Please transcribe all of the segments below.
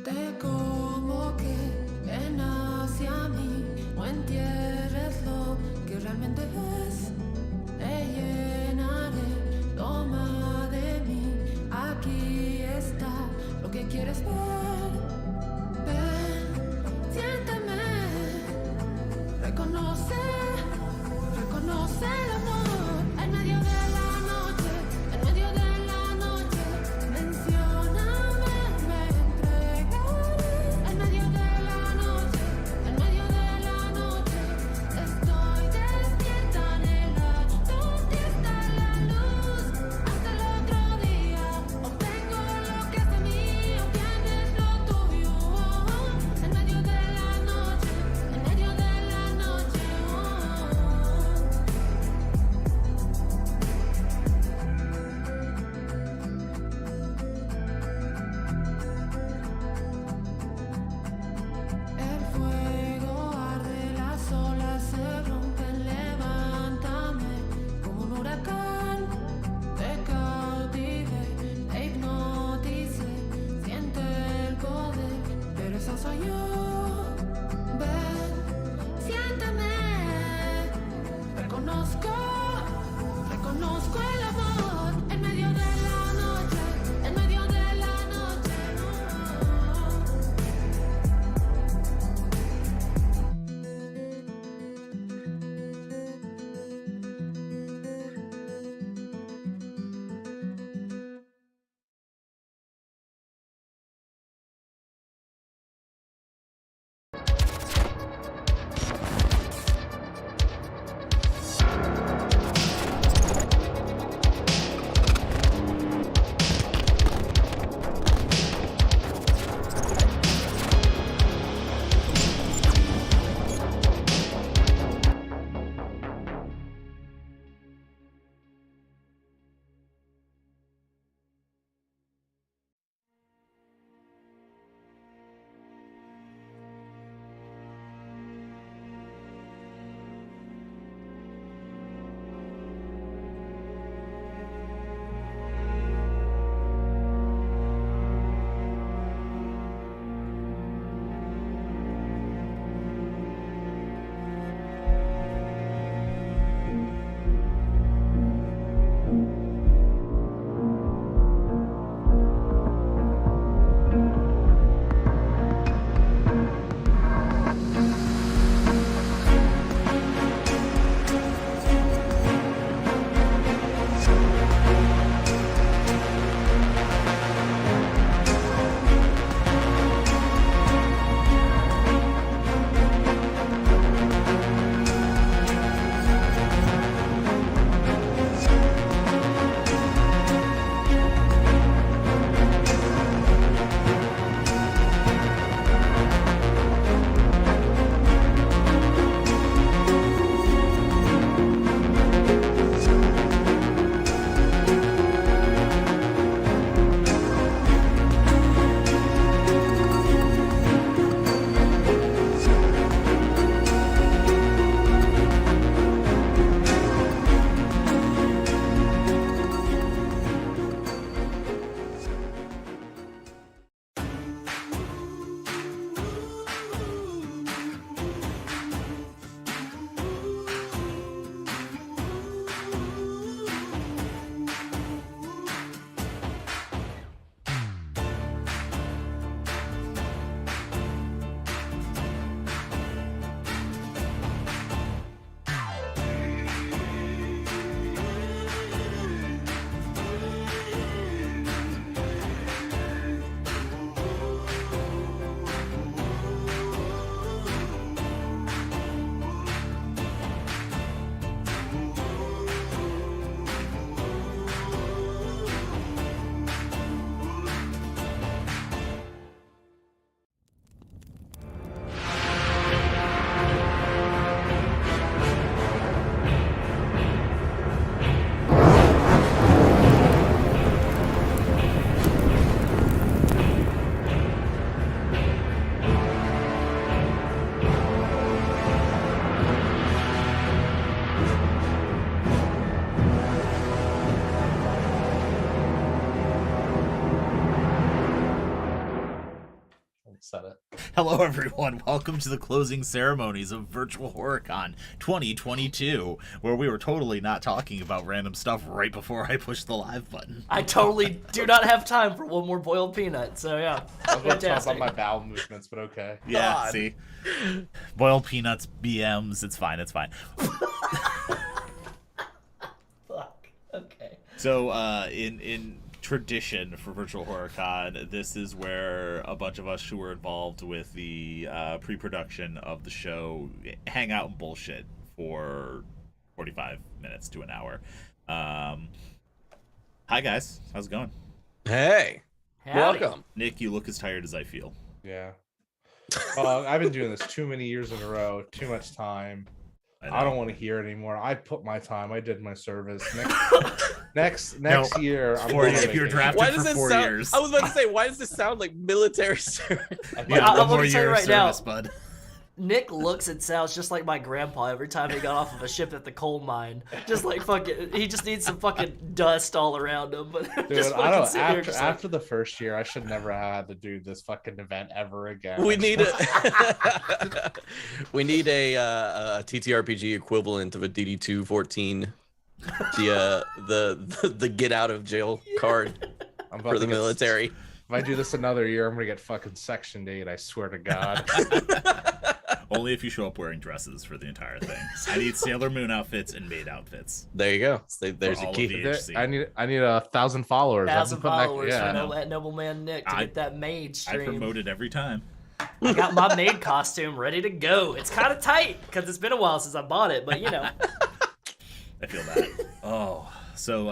Te convoqué, ven hacia mí, no entierres lo que realmente es. Te llenaré, toma de mí, aquí está lo que quieres ver. Ven, siénteme, reconoce el amor en medio de la noche, en medio de la noche. Mencióname, me entregaré en medio de la noche, en medio de la noche. Estoy despierta en el acto de said it. Hello, everyone. Welcome to the closing ceremonies of Virtual HorrorCon 2022, where we were totally not talking about random stuff right before I pushed the live button. I totally do not have time for one more boiled peanut, so yeah. I was going to talk about my bowel movements, but okay. Yeah, God. see? Boiled peanuts, BMs, it's fine, it's fine. Fuck. Okay. So, in tradition for Virtual HorrorCon, this is where a bunch of us who were involved with the pre-production of the show hang out and bullshit for 45 minutes to an hour. Hi guys, how's it going? Hey, Howdy. welcome. Nick, you look as tired as I feel. Yeah. I've been doing this too many years in a row, too much time. I don't want to hear it anymore. I put my time. I did my service. Next year, I'm going if you're drafted Why does for this 4 sound? years. I was about to say, why does this sound like military service? Yeah, I'm one more gonna tell you year of right now. service, bud. Nick looks and sounds just like my grandpa every time he got off of a ship at the coal mine. Just like fucking, he just needs some fucking dust all around him. But Dude, just I don't. fucking sit here just like- After the first year, I should never have had to do this fucking event ever again. We need a we need a TTRPG equivalent of a DD-214, the get out of jail card I'm about for to the get- military. If I do this another year, I'm gonna get fucking Section 8. I swear to God. Only if you show up wearing dresses for the entire thing. I need Sailor Moon outfits and maid outfits. There you go. There's all your of key. the- HC. I need 1,000 followers. I've 1,000 been putting that- followers yeah. for Nobleman Nick to I- get that maid I stream. promote it every time. I got my maid costume ready to go. It's kind of tight because it's been a while since I bought it, but you know. I feel that. Oh, so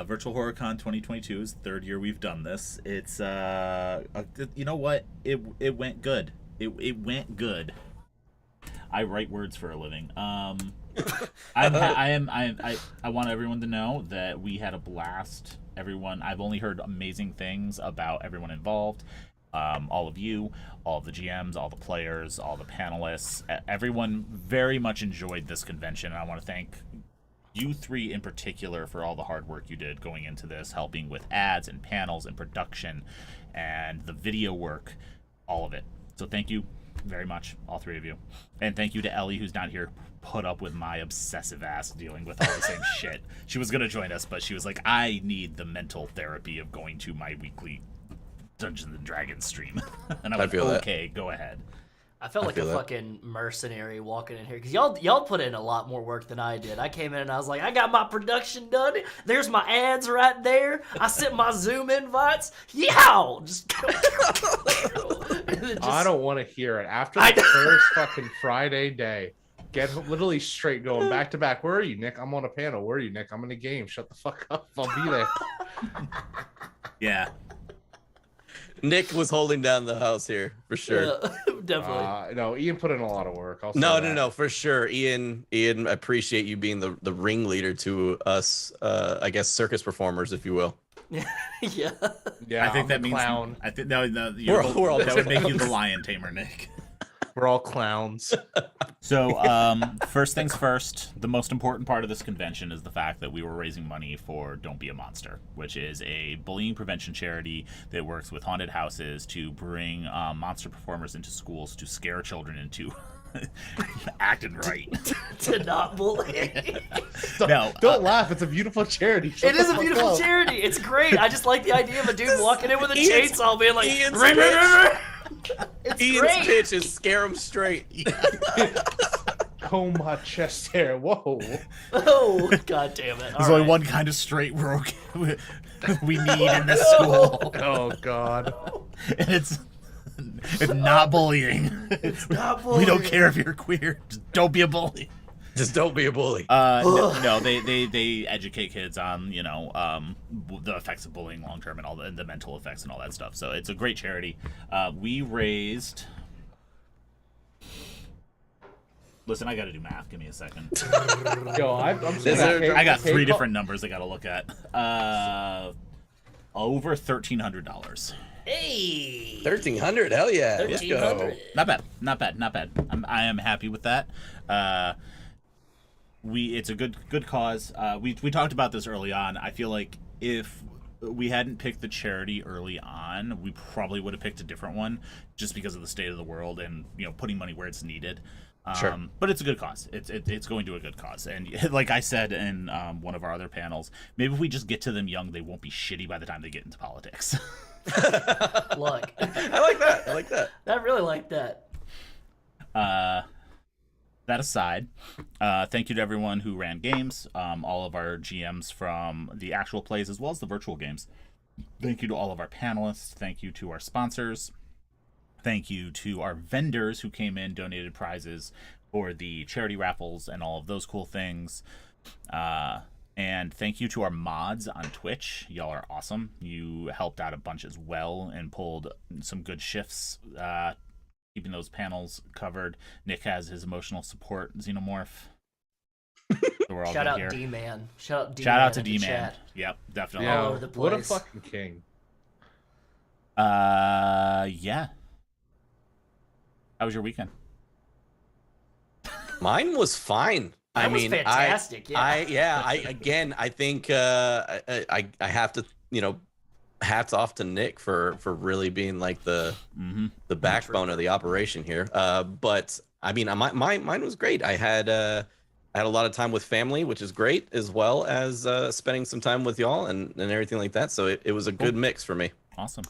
Virtual HorrorCon 2022 is the third year we've done this. It's you know what? It went good. It went good. I write words for a living. I want everyone to know that we had a blast. Everyone, I've only heard amazing things about everyone involved. All of you, all of the GMs, all the players, all the panelists. Everyone very much enjoyed this convention, and I want to thank you three in particular for all the hard work you did going into this, helping with ads and panels and production and the video work, all of it. So thank you very much, all three of you. And thank you to Ellie, who's not here, put up with my obsessive ass dealing with all the same shit. She was going to join us, but she was like, I need the mental therapy of going to my weekly Dungeons and Dragons stream. And I was feel like, that. okay, go ahead. I felt like a feel that. fucking mercenary walking in here because y'all put in a lot more work than I did. I came in and I was like, I got my production done. There's my ads right there. I sent my Zoom invites. Yeah, just, and then just I don't want to hear it. After I the know. first fucking Friday day, get literally straight going back to back. Where are you, Nick? I'm on a panel. Where are you, Nick? I'm in a game. Shut the fuck up. I'll be there. Yeah. Nick was holding down the house here for sure. Yeah, definitely. No, Ian put in a lot of work. I'll say No, that. for sure. Ian, I appreciate you being the ringleader to us, I guess, circus performers, if you will. yeah. Yeah, I think I'm that the means clown. I think no, We're all that would make you the clowns. lion tamer, Nick. We're all clowns. So, first things first, the most important part of this convention is the fact that we were raising money for Don't Be a Monster, which is a bullying prevention charity that works with haunted houses to bring monster performers into schools to scare children into acting right. To not bully. Don't laugh. It's a beautiful charity. Shut It the is a fuck beautiful up. charity. It's great. I just like the idea of a dude walking in with a Ian's- chainsaw being like, Ian's "Ring, ring, ring, ring." It's Ian's great. pitch is scare him straight. Comb my chest hair. Whoa. Oh, god damn it. There's All only right. one kind of straight we're okay we need in this school, Oh God. and it's not bullying. It's not We don't bullying. care if you're queer. Just don't be a bully. Just don't be a bully. No, they educate kids on the effects of bullying long term and all the mental effects and all that stuff. So it's a great charity. We raised. Listen, I got to do math. Give me a second. Yo, I'm Is there- I got three different numbers I got to look at. Over $1,300. Hey. 1,300. Hell yeah. Let's go. 1,300. Not bad. I am happy with that. It's a good cause. We talked about this early on. I feel like if we hadn't picked the charity early on, we probably would have picked a different one just because of the state of the world and putting money where it's needed. Sure. But it's a good cause. It's going to a good cause. And like I said in one of our other panels, maybe if we just get to them young, they won't be shitty by the time they get into politics. Look, I like that. I really like that. That aside, thank you to everyone who ran games, all of our GMs from the actual plays as well as the virtual games. Thank you to all of our panelists. Thank you to our sponsors. Thank you to our vendors who came in, donated prizes for the charity raffles and all of those cool things. And thank you to our mods on Twitch. Y'all are awesome. You helped out a bunch as well and pulled some good shifts, keeping those panels covered. Nick has his emotional support xenomorph. So we're all Shout good out here. D-Man. Shout out to in the D-Man. chat. Yep, definitely. Yeah, All over the what a place. fucking king. Yeah. How was your weekend? Mine was fine. That was fantastic. I think I have to, hats off to Nick for really being like the backbone of the operation here. But I mean, mine was great. I had a lot of time with family, which is great, as well as spending some time with y'all and everything like that. So it was a good mix for me. Awesome.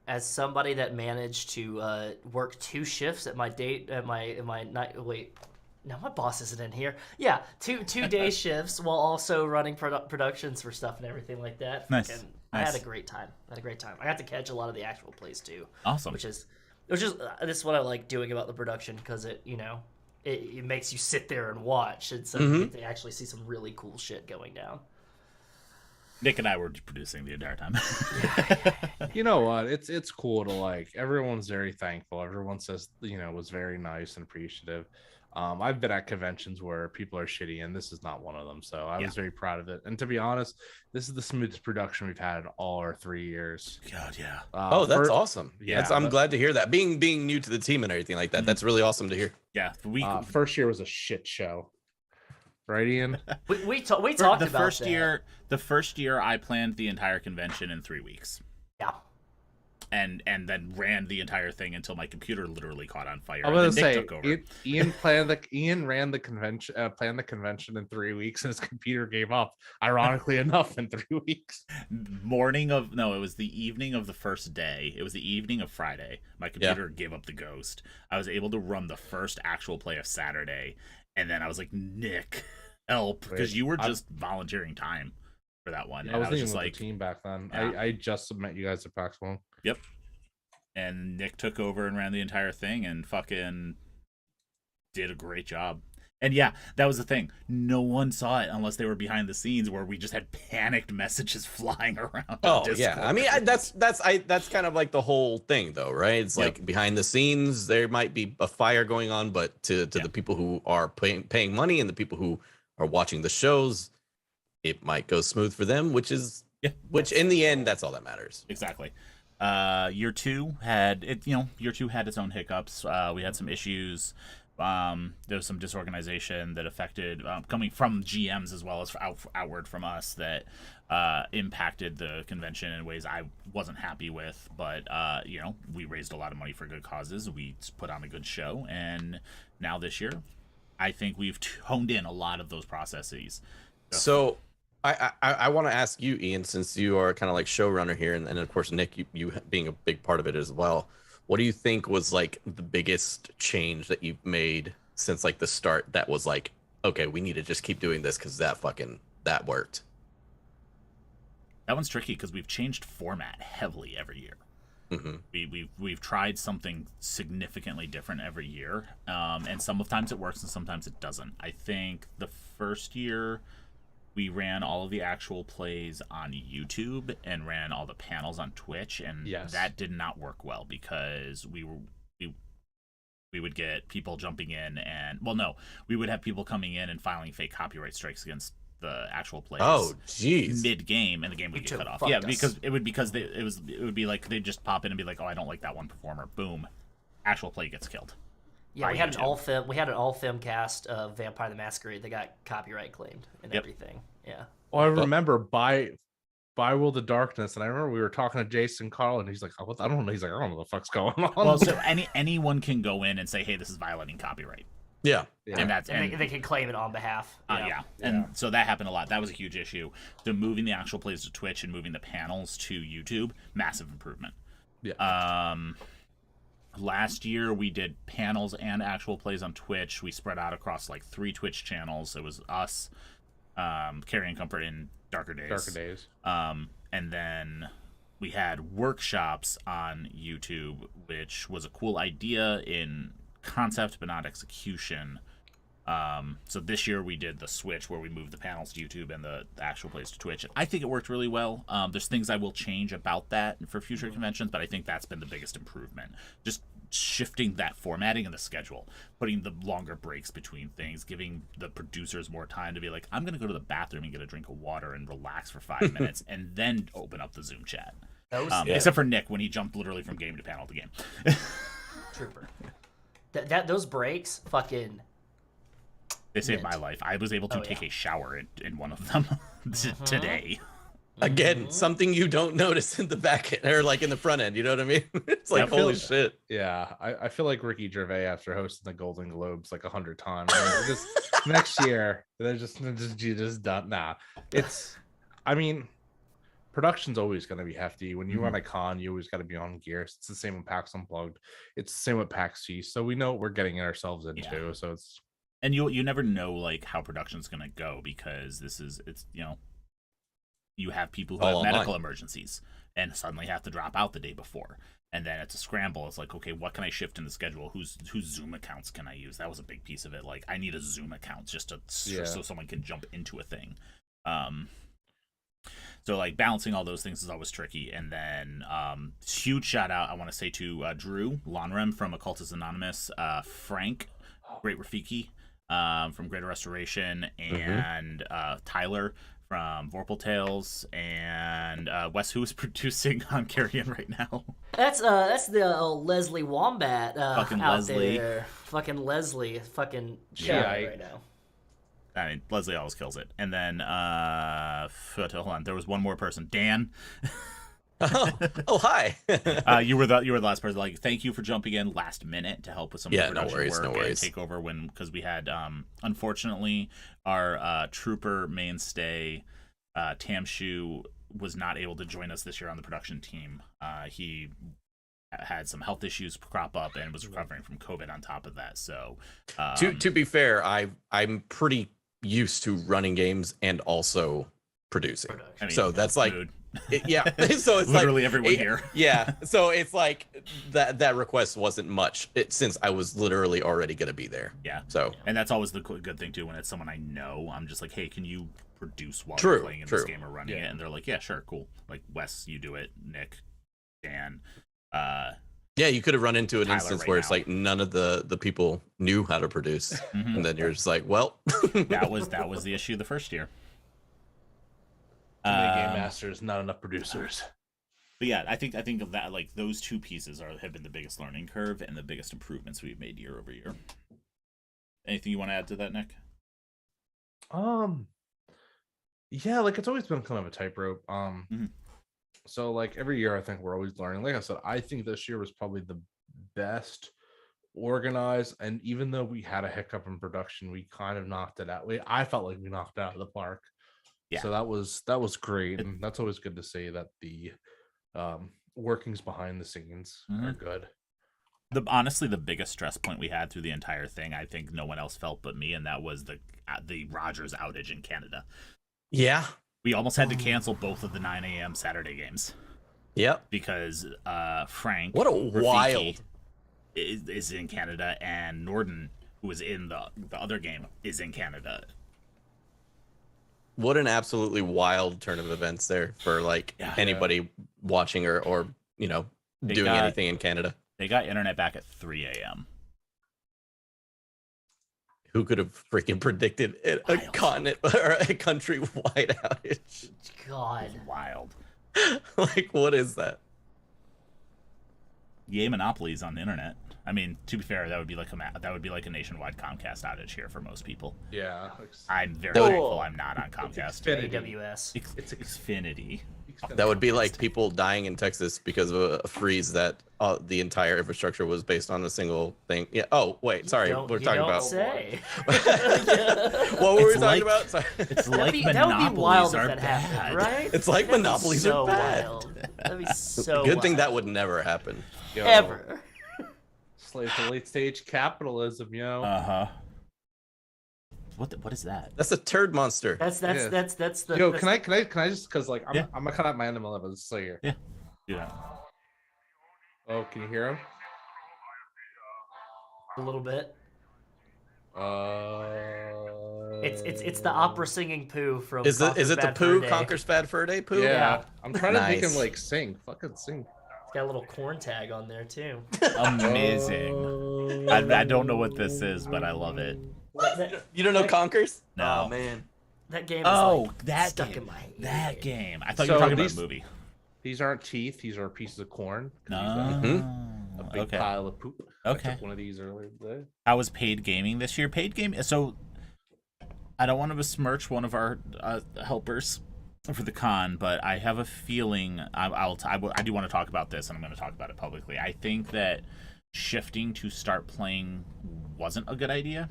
As somebody that managed to work 2 shifts at my night. Wait, no, my boss isn't in here. Yeah, two day shifts while also running productions for stuff and everything like that. Nice. And I had a great time. I got to catch a lot of the actual plays too. Awesome. Which is this is what I like doing about the production, because it makes you sit there and watch, and so you get to actually see some really cool shit going down. Nick and I were producing the entire time. You know what? It's cool to, like, everyone's very thankful. Everyone says, was very nice and appreciative. I've been at conventions where people are shitty, and this is not one of them. So I was very proud of it. And to be honest, this is the smoothest production we've had in all our 3 years. God, yeah. That's awesome. Yeah, I'm glad to hear that. Being new to the team and everything like that, that's really awesome to hear. Yeah. First year was a shit show. Right, Ian? We talked the about first that. year. The first year, I planned the entire convention in 3 weeks. Yeah. And then ran the entire thing until my computer literally caught on fire. I was and then gonna Nick say, took over. Ian ran the convention, planned the convention in 3 weeks, and his computer gave up. Ironically enough, in 3 weeks. It was the evening of the first day. It was the evening of Friday. My computer gave up the ghost. I was able to run the first actual play of Saturday, and then I was like, Nick, help, because you were just volunteering time for that one. I was just with like the team back then. Yeah. I just met you guys at PAX One. Yep. And Nick took over and ran the entire thing and fucking did a great job. And yeah, that was the thing. No one saw it unless they were behind the scenes, where we just had panicked messages flying around. Oh yeah, I mean that's kind of like the whole thing, though, right? It's like behind the scenes there might be a fire going on, but to the people who are paying money and the people who are watching the shows, it might go smooth for them, which in the end, that's all that matters. Exactly. Year two had its own hiccups. We had some issues. There was some disorganization that affected coming from GMs as well as outward from us that impacted the convention in ways I wasn't happy with. But we raised a lot of money for good causes. We put on a good show, and now this year, I think we've honed in a lot of those processes. So I want to ask you, Ian, since you are kind of like showrunner here, and of course Nick, you being a big part of it as well. What do you think was like the biggest change that you've made since like the start that was like, okay, we need to just keep doing this because that worked? That one's tricky because we've changed format heavily every year. Mm-hmm. We've tried something significantly different every year, and sometimes it works and sometimes it doesn't. I think the first year we ran all of the actual plays on YouTube and ran all the panels on Twitch, and that did not work well because we would get people jumping in and we would have people coming in and filing fake copyright strikes against the actual plays. Oh, jeez! Mid game, and the game would get cut off. Yeah, because it would be like they'd just pop in and be like, "Oh, I don't like that one performer." Boom, actual play gets killed. Yeah, we had an all film cast of Vampire the Masquerade that got copyright claimed and everything. Yeah. Well, I remember by Will the Darkness, and I remember we were talking to Jason Carl, and he's like, oh, I don't know. He's like, I don't know what the fuck's going on. Well, so anyone can go in and say, hey, this is violating copyright. Yeah. And that's and they can claim it on behalf. And so that happened a lot. That was a huge issue. The moving the actual plays to Twitch and moving the panels to YouTube, massive improvement. Yeah. Last year we did panels and actual plays on Twitch. We spread out across like 3 Twitch channels. It was us, Carrying Comfort in Darker Days. And then we had workshops on YouTube, which was a cool idea in concept but not execution. So this year we did the switch where we moved the panels to YouTube and the actual plays to Twitch. I think it worked really well. There's things I will change about that for future conventions, but I think that's been the biggest improvement. Just shifting that formatting and the schedule, putting the longer breaks between things, giving the producers more time to be like, I'm going to go to the bathroom and get a drink of water and relax for 5 minutes and then open up the Zoom chat. Except for Nick when he jumped literally from game to panel to game. Trooper. Those breaks, fucking. They saved my life. I was able to take a shower in one of them today. Again, something you don't notice in the back end, or like in the front end. You know what I mean? It's like, holy shit. Yeah, I feel like Ricky Gervais after hosting the Golden Globes like 100 times. Like, just next year, they're just done. Nah, I mean, production's always going to be hefty. When you run a con, you always got to be on gear. It's the same with PAX Unplugged. It's the same with PAX East. So we know what we're getting ourselves into. Yeah. So it's. And you never know like how production's gonna go because you have people who have medical emergencies and suddenly have to drop out the day before, and then it's a scramble. It's like, okay, what can I shift in the schedule? Whose Zoom accounts can I use? That was a big piece of it. Like, I need a Zoom account just so someone can jump into a thing. So like balancing all those things is always tricky. And then huge shout out I want to say to Drew Lonrem from Occultist Anonymous, Frank, Great Rafiki, from Greater Restoration, and Tyler from Vorpal Tales, and Wes, who is producing on Carrion right now. That's the Leslie Wombat fucking out Leslie. there. Fucking Leslie. Fucking shouting right now. I mean, Leslie always kills it. And then, hold on, there was one more person, Dan. oh, hi. You were the last person. Like, thank you for jumping in last minute to help with some of the production work and take over because we had unfortunately our trooper mainstay Tamshu was not able to join us this year on the production team. He had some health issues crop up and was recovering from COVID on top of that. So to be fair, I'm pretty used to running games and also producing. I mean, so that's like yeah, so it's literally like everyone here. Yeah, so it's like that request wasn't much since I was literally already gonna be there. Yeah. So and that's always the good thing too when it's someone I know. I'm just like, hey, can you produce while you're playing in this game or running it? And they're like, yeah, sure, cool. Like Wes, you do it. Nick, Dan. Yeah, you could have run into an Tyler instance right where now. it's like none of the people knew how to produce, and then you're just like, well, that was the issue the first year. Too many game masters, not enough producers. But yeah, I think of that, like those two pieces have been the biggest learning curve and the biggest improvements we've made year over year. Anything you want to add to that, Nick? Yeah, like it's always been kind of a tightrope. So like every year I think we're always learning. Like I said, I think this year was probably the best organized, and even though we had a hiccup in production, we kind of knocked it out. I felt like we knocked it out of the park. Yeah. So that was great, and that's always good to see that the workings behind the scenes are good. Honestly, the biggest stress point we had through the entire thing, I think no one else felt but me, and that was the Rogers outage in Canada. Yeah. We almost had to cancel both of the 9 a.m. Saturday games. Yep. Because Frank, what a Rafiki, wild, is in Canada, and Norden, who was in the other game, is in Canada. What an absolutely wild turn of events there for like anybody watching or doing anything in Canada. They got internet back at 3 a.m. Who could have freaking predicted a continent or a countrywide outage? God, wild. Like, what is that? Yay, monopolies on the internet. I mean, to be fair, that would be like a nationwide Comcast outage here for most people. Yeah, I'm very thankful I'm not on Comcast. AWS. It's Xfinity. That would be like people dying in Texas because of a freeze that the entire infrastructure was based on a single thing. Yeah. Oh, wait. Sorry. We're talking about. Say. What were we talking about? Sorry. It's like that would be wild monopolies if are that bad. happened, right? It's like That'd be monopolies so are bad. wild. That'd be so Good thing that wild. would never happen. Yo, Ever. Slave to late stage capitalism, yo. What is that? That's a turd monster. That's the. Yo, that's can I just because like I'm gonna cut out my animal levels so here. Yeah. Oh, can you hear him? a little bit. It's the opera singing poo from. Is it the poo Day. Conquers Bad Fur Day poo? Yeah, I'm trying to make him Nice. like sing. Fucking sing. It's got a little corn tag on there too. Amazing. I don't know what this is, but I love it. You don't know Conquers? No. Oh man. That game is that stuck game. in my head. That game. I thought So you were talking these- about a movie. These aren't teeth. These are pieces of corn. 'Cause No. he's a big Okay. pile of poop. Okay. I took one of these earlier today. How was paid gaming this year? Paid game. So I don't want to besmirch one of our helpers for the con, but I have a feeling I do want to talk about this, and I'm going to talk about it publicly. I think that shifting to start playing wasn't a good idea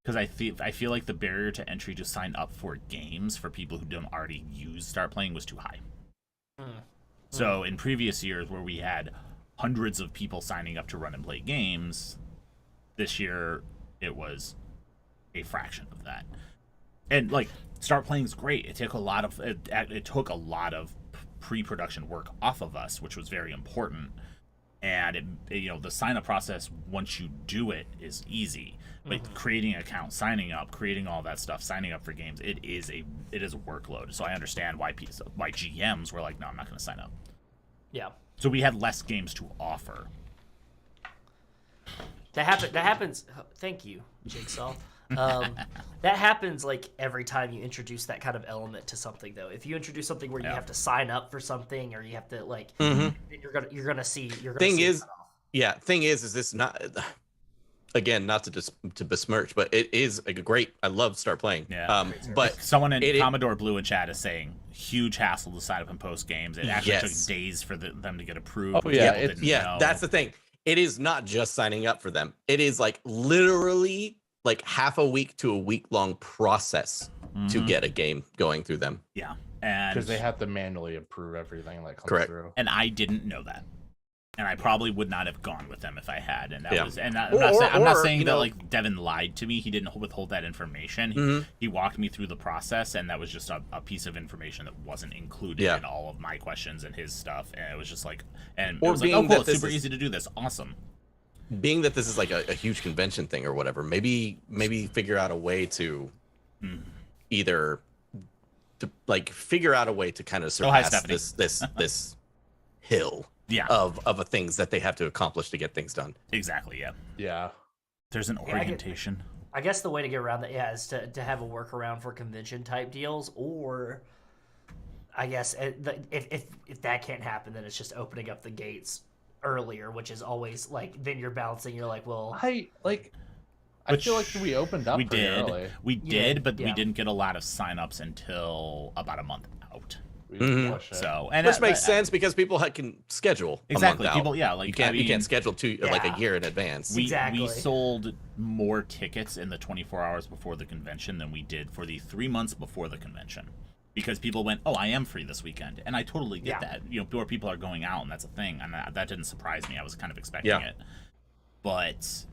because I feel like the barrier to entry to sign up for games for people who don't already use start playing was too high. So in previous years where we had hundreds of people signing up to run and play games, this year it was a fraction of that. And like start playing is great. It took a lot of pre-production work off of us, which was very important. And the sign up process once you do it is easy. But creating an account, signing up, creating all that stuff, signing up for games, it is a workload. So I understand why GMs were like, no, I'm not going to sign up. Yeah. So we had less games to offer. That happens. Thank you, Jigsaw. That happens like every time you introduce that kind of element to something, though. If you introduce something where you have to sign up for something, or you have to like, you're gonna see. Thing is this not? Again, not to besmirch, but it is a great. I love start playing. Yeah. But someone in Commodore Blue in chat is saying huge hassle to sign up and post games. It actually took days for them to get approved. Oh, yeah, People didn't know. That's the thing. It is not just signing up for them. It is like literally like half a week to a week long process to get a game going through them. Yeah, and Because they have to manually approve everything that comes Correct. through. and I didn't know that. And I probably would not have gone with them if I had. And that Yeah. was. And I'm Or, not saying you that know- like Devin lied to me. He didn't withhold that information. He walked me through the process, and that was just a piece of information that wasn't included in all of my questions and his stuff. And it was just like, and it Or was like, being oh, cool, that it's this super is- easy to do this. Awesome. Being that this is like a huge convention thing or whatever, maybe figure out a way to either figure out a way to kind of Oh, hi, surpass Stephanie. this hill of a things that they have to accomplish to get things done. Exactly. Yeah. Yeah. There's an orientation. I guess the way to get around that, is to have a workaround for convention type deals, or I guess if that can't happen, then it's just opening up the gates earlier, which is always like then you're balancing. You're like, well, I feel like we opened up We pretty did. early. We did, but we yeah. didn't get a lot of signups until about a month out. We didn't push it. So, and Which makes sense because people can schedule Exactly. a month People, out. yeah, like you can't I mean, you can't schedule like Yeah. a year in advance. We Exactly. sold more tickets in the 24 hours before the convention than we did for the 3 months before the convention. Because people went, oh, I am free this weekend. And I totally get that. More people are going out, and that's a thing. And that didn't surprise me. I was kind of expecting it. But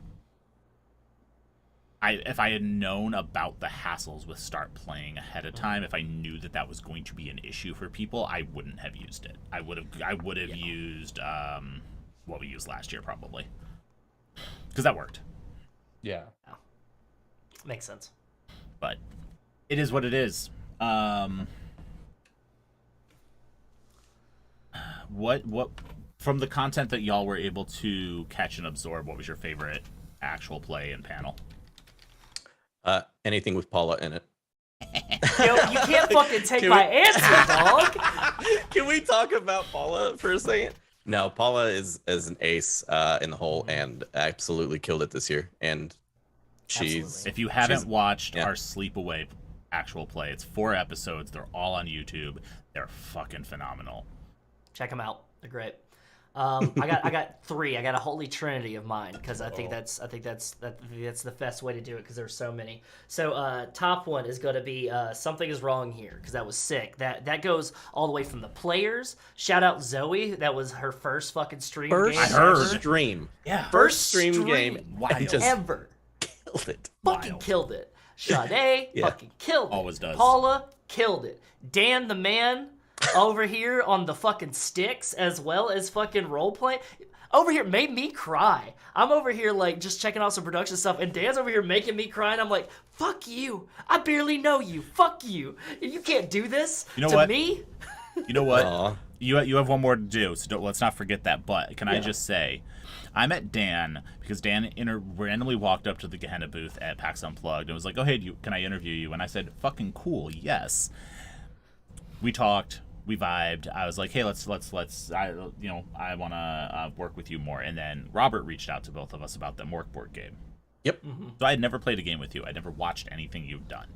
if I had known about the hassles with start playing ahead of time, if I knew that was going to be an issue for people, I wouldn't have used it. I would have used what we used last year, probably. Because that worked. Yeah. makes sense. But it is what it is. What from the content that y'all were able to catch and absorb, what was your favorite actual play and panel? Anything with Paula in it. Yo, you can't fucking take Can my we- answer, dog. Can we talk about Paula for a second? No, Paula is an ace in the hole and absolutely killed it this year. And she's Absolutely. If you haven't she's- watched yeah. our Sleepaway actual play, it's 4 episodes. They're all on YouTube. They're fucking phenomenal. Check them out. They're great. I got 3. I got a holy trinity of mine because I think that's the best way to do it because there's so many. So top one is going to be Something Is Wrong Here because that was sick. That goes all the way from the players. Shout out Zoe. That was her first fucking stream game. I heard. Stream. Yeah. First stream game. Wild. Just ever. killed it. Fucking killed it. Sade fucking killed it. Always does. Paula killed it. Dan the man over here on the fucking sticks as well as fucking role playing over here made me cry. I'm over here like just checking out some production stuff and Dan's over here making me cry and I'm like, fuck you. I barely know you. Fuck you. You can't do this to me. You know what? Aw. You have one more to do, so let's not forget that. But can I just say, I met Dan because Dan randomly walked up to the Gehenna booth at PAX Unplugged and was like, "Oh hey, can I interview you?" And I said, "Fucking cool, yes." We talked, we vibed. I was like, "Hey, let's I want to work with you more." And then Robert reached out to both of us about the Mork board game. Yep. So I had never played a game with you. I never watched anything you've done.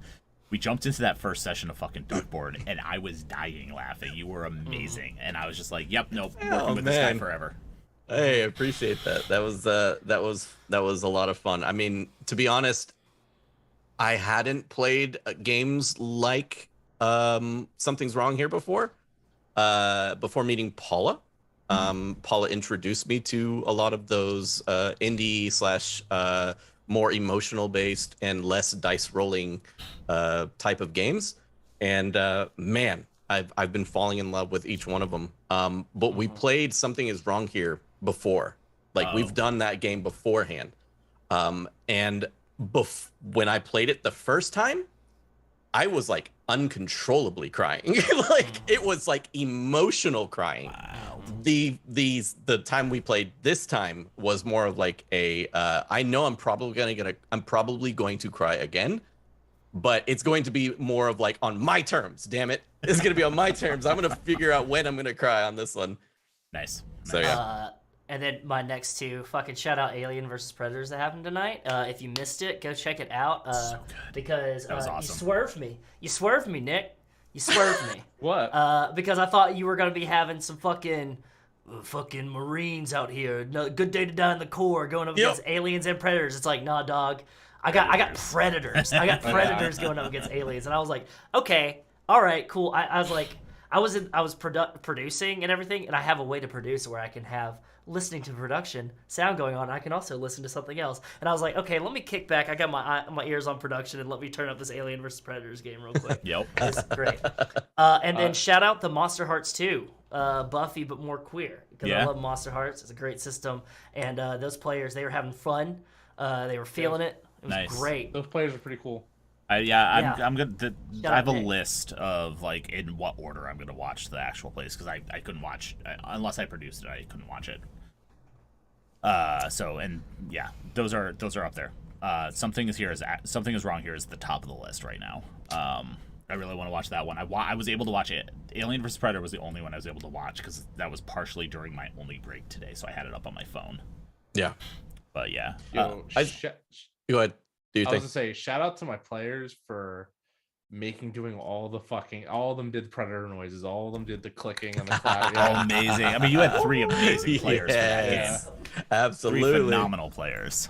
We jumped into that first session of fucking Duckboard, and I was dying laughing. You were amazing, and I was just like, "Yep, nope, working with this guy forever." Hey, I appreciate that. That was a lot of fun. I mean, to be honest, I hadn't played games like Something's Wrong Here before meeting Paula. Paula introduced me to a lot of those indie / more emotional based and less dice rolling type of games. And man, I've been falling in love with each one of them. But we played Something Is Wrong Here before. Like we've done that game beforehand. And when I played it the first time, I was like uncontrollably crying. Like it was like emotional crying. Wow. The time we played this time was more of like a I know I'm probably going to cry again, but it's going to be more of like on my terms. Damn it, it's gonna be on my terms. I'm gonna figure out when I'm gonna cry on this one. Nice. So yeah. And then my next 2, fucking shout out Alien vs Predators that happened tonight. If you missed it, go check it out. So good. Because That was you awesome. swerved me. You swerved me, Nick. You swerved me. What? Because I thought you were gonna be having some fucking Marines out here. No, good day to die in the Corps, going up against aliens and predators. It's like, nah, dog. I got predators. I got predators going up against aliens, and I was like, okay, all right, cool. I was like, I was producing and everything, and I have a way to produce where I can have listening to production sound going on. I can also listen to something else, and I was like, okay, let me kick back. I got my ears on production, and let me turn up this Alien vs Predators game real quick. Yep. It's great. And then shout out the Monster Hearts 2, Buffy but more queer, because I love Monster Hearts. It's a great system, and those players, they were having fun. They were feeling it. It was Nice. great. Those players are pretty cool. I'm gonna. I have a Nick. list of like in what order I'm gonna watch the actual plays because I couldn't watch unless I produced it. I couldn't watch it. Those are up there. Something is Wrong Here is the top of the list right now. I really want to watch that one. I was able to watch it. Alien vs Predator was the only one I was able to watch because that was partially during my only break today, so I had it up on my phone. Yeah. But yeah, Yo, go ahead. Do you I was think? gonna say, shout out to my players for doing all of them did predator noises, all of them did the clicking and the clapping. oh, amazing. I mean, you had 3 amazing players for that game. Yes. 3 Absolutely. phenomenal players.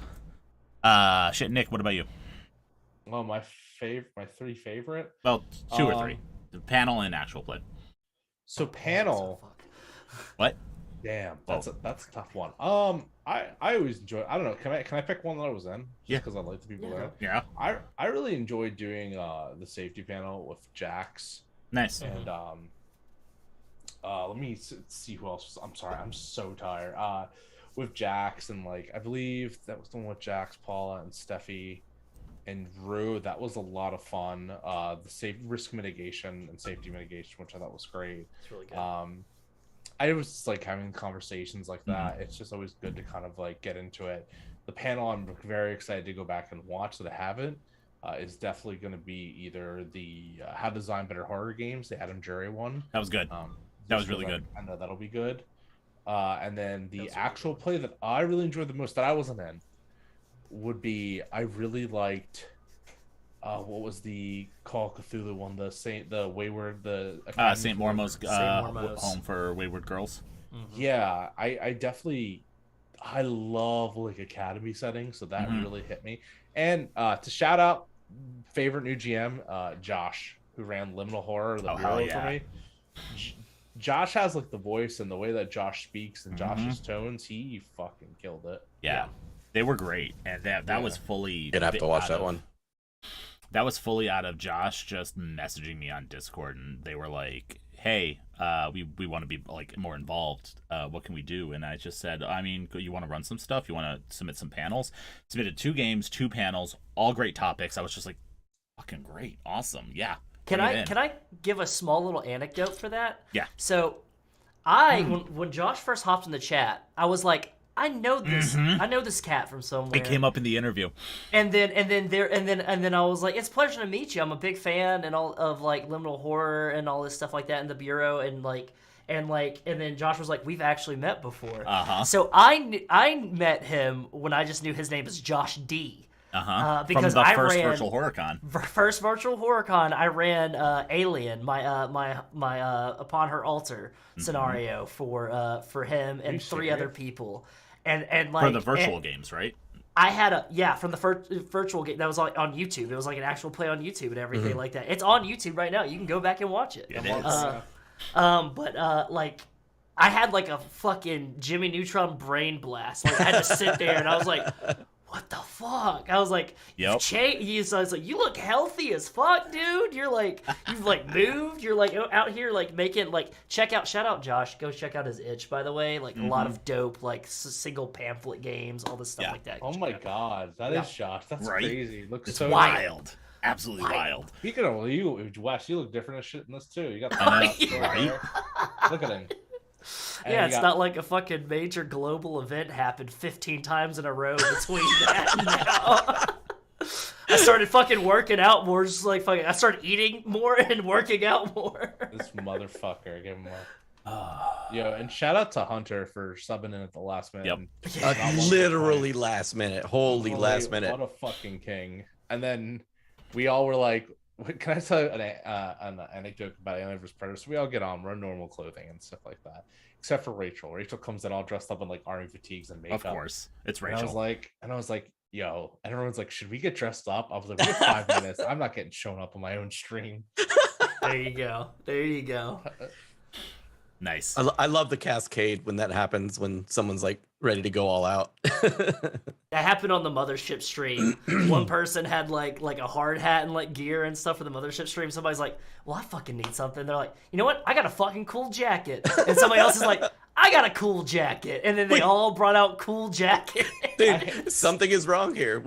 Shit, Nick, what about you? Well, my 3 favorite. Well, 2 or 3. The panel and actual play. So panel. What? Damn, that's a tough one. I always enjoy. I don't know. Can I pick one that I was in? Yeah. Because I like the people there. Yeah. I really enjoyed doing the safety panel with Jax Nice. and let me see who else. I'm sorry, I'm so tired. With Jax and like I believe that was the one with Jax, Paula, and Steffi, and Rue. That was a lot of fun. The risk mitigation and safety mitigation, which I thought was great. It's really good. I was just like having conversations like that. It's just always good to kind of like get into it. The panel I'm very excited to go back and watch that I haven't is definitely going to be either the How to Design Better Horror Games, the Adam Jury one. That was good. That was really good. I know that'll be good. And then the actual play that I really enjoyed the most that I wasn't in would be I really liked what was the Call of Cthulhu one? The Wayward, the St. Mormo's Mormo's. home for wayward girls. Yeah, I definitely, I love like academy settings, so that really hit me. And to shout out favorite new GM, Josh, who ran Liminal Horror, the bureau for me. Josh has like the voice and the way that Josh speaks and Josh's tones. He fucking killed it. Yeah. They were great, and that was fully. You'd have to watch that one. That was fully out of Josh just messaging me on Discord, and they were like, "Hey, we want to be like more involved. What can we do?" And I just said, "I mean, you want to run some stuff? You want to submit some panels?" Submitted 2 games, 2 panels, all great topics. I was just like, "Fucking great, awesome, yeah." Can I give a small little anecdote for that? Yeah. So, when Josh first hopped in the chat, I was like, I know this. I know this cat from somewhere. It came up in the interview. And then I was like, it's a pleasure to meet you. I'm a big fan and all of like Liminal Horror and all this stuff like that in the bureau and then Josh was like, we've actually met before. So I met him when I just knew his name is Josh D. Because From the I first ran virtual HorrorCon. First virtual HorrorCon, I ran Alien, my Upon Her Altar scenario for him and 3 other people, and like For the virtual games, right? I had from the first virtual game that was on YouTube. It was like an actual play on YouTube and everything like that. It's on YouTube right now. You can go back and watch it. It is. Like I had like a fucking Jimmy Neutron brain blast. Like I had to sit there and I was like, what the fuck? I was like, Yep. I was like, you look healthy as fuck, dude. You're like, you've like moved. You're like out here like making like shout out Josh. Go check out his itch, by the way. Like a lot of dope like single pamphlet games, all this stuff like that. Oh my god, that is Josh. That's Right. crazy. It looks It's so wild. Absolutely wild. Speaking of you, Wes, you look different as shit in this too. You got the Right? Look at him. And Yeah, you it's got- not like a fucking major global event happened 15 times in a row between that and now. I started fucking working out more, just like fucking. I started eating more and working out more. This motherfucker, give him up. Yo, and shout out to Hunter for subbing in at the last minute. Yep. Literally last minute. Holy last minute. What a fucking king. And then we all were like, can I tell you an anecdote about Alien vs. Predator? So we all get on, we're in normal clothing and stuff like that. Except for Rachel. Rachel comes in all dressed up in like army fatigues and makeup. Of course. It's And Rachel. I was like, yo, and everyone's like, should we get dressed up? I was like, we have 5 minutes. I'm not getting shown up on my own stream. There you go. There you go. Nice. I love the cascade when that happens, when someone's like ready to go all out. That happened on the Mothership stream. One person had like a hard hat and like gear and stuff for the Mothership stream. Somebody's like, well, I fucking need something. They're like, you know what? I got a fucking cool jacket. And somebody else is like, I got a cool jacket. And then they all brought out cool jackets. Dude, something is wrong here.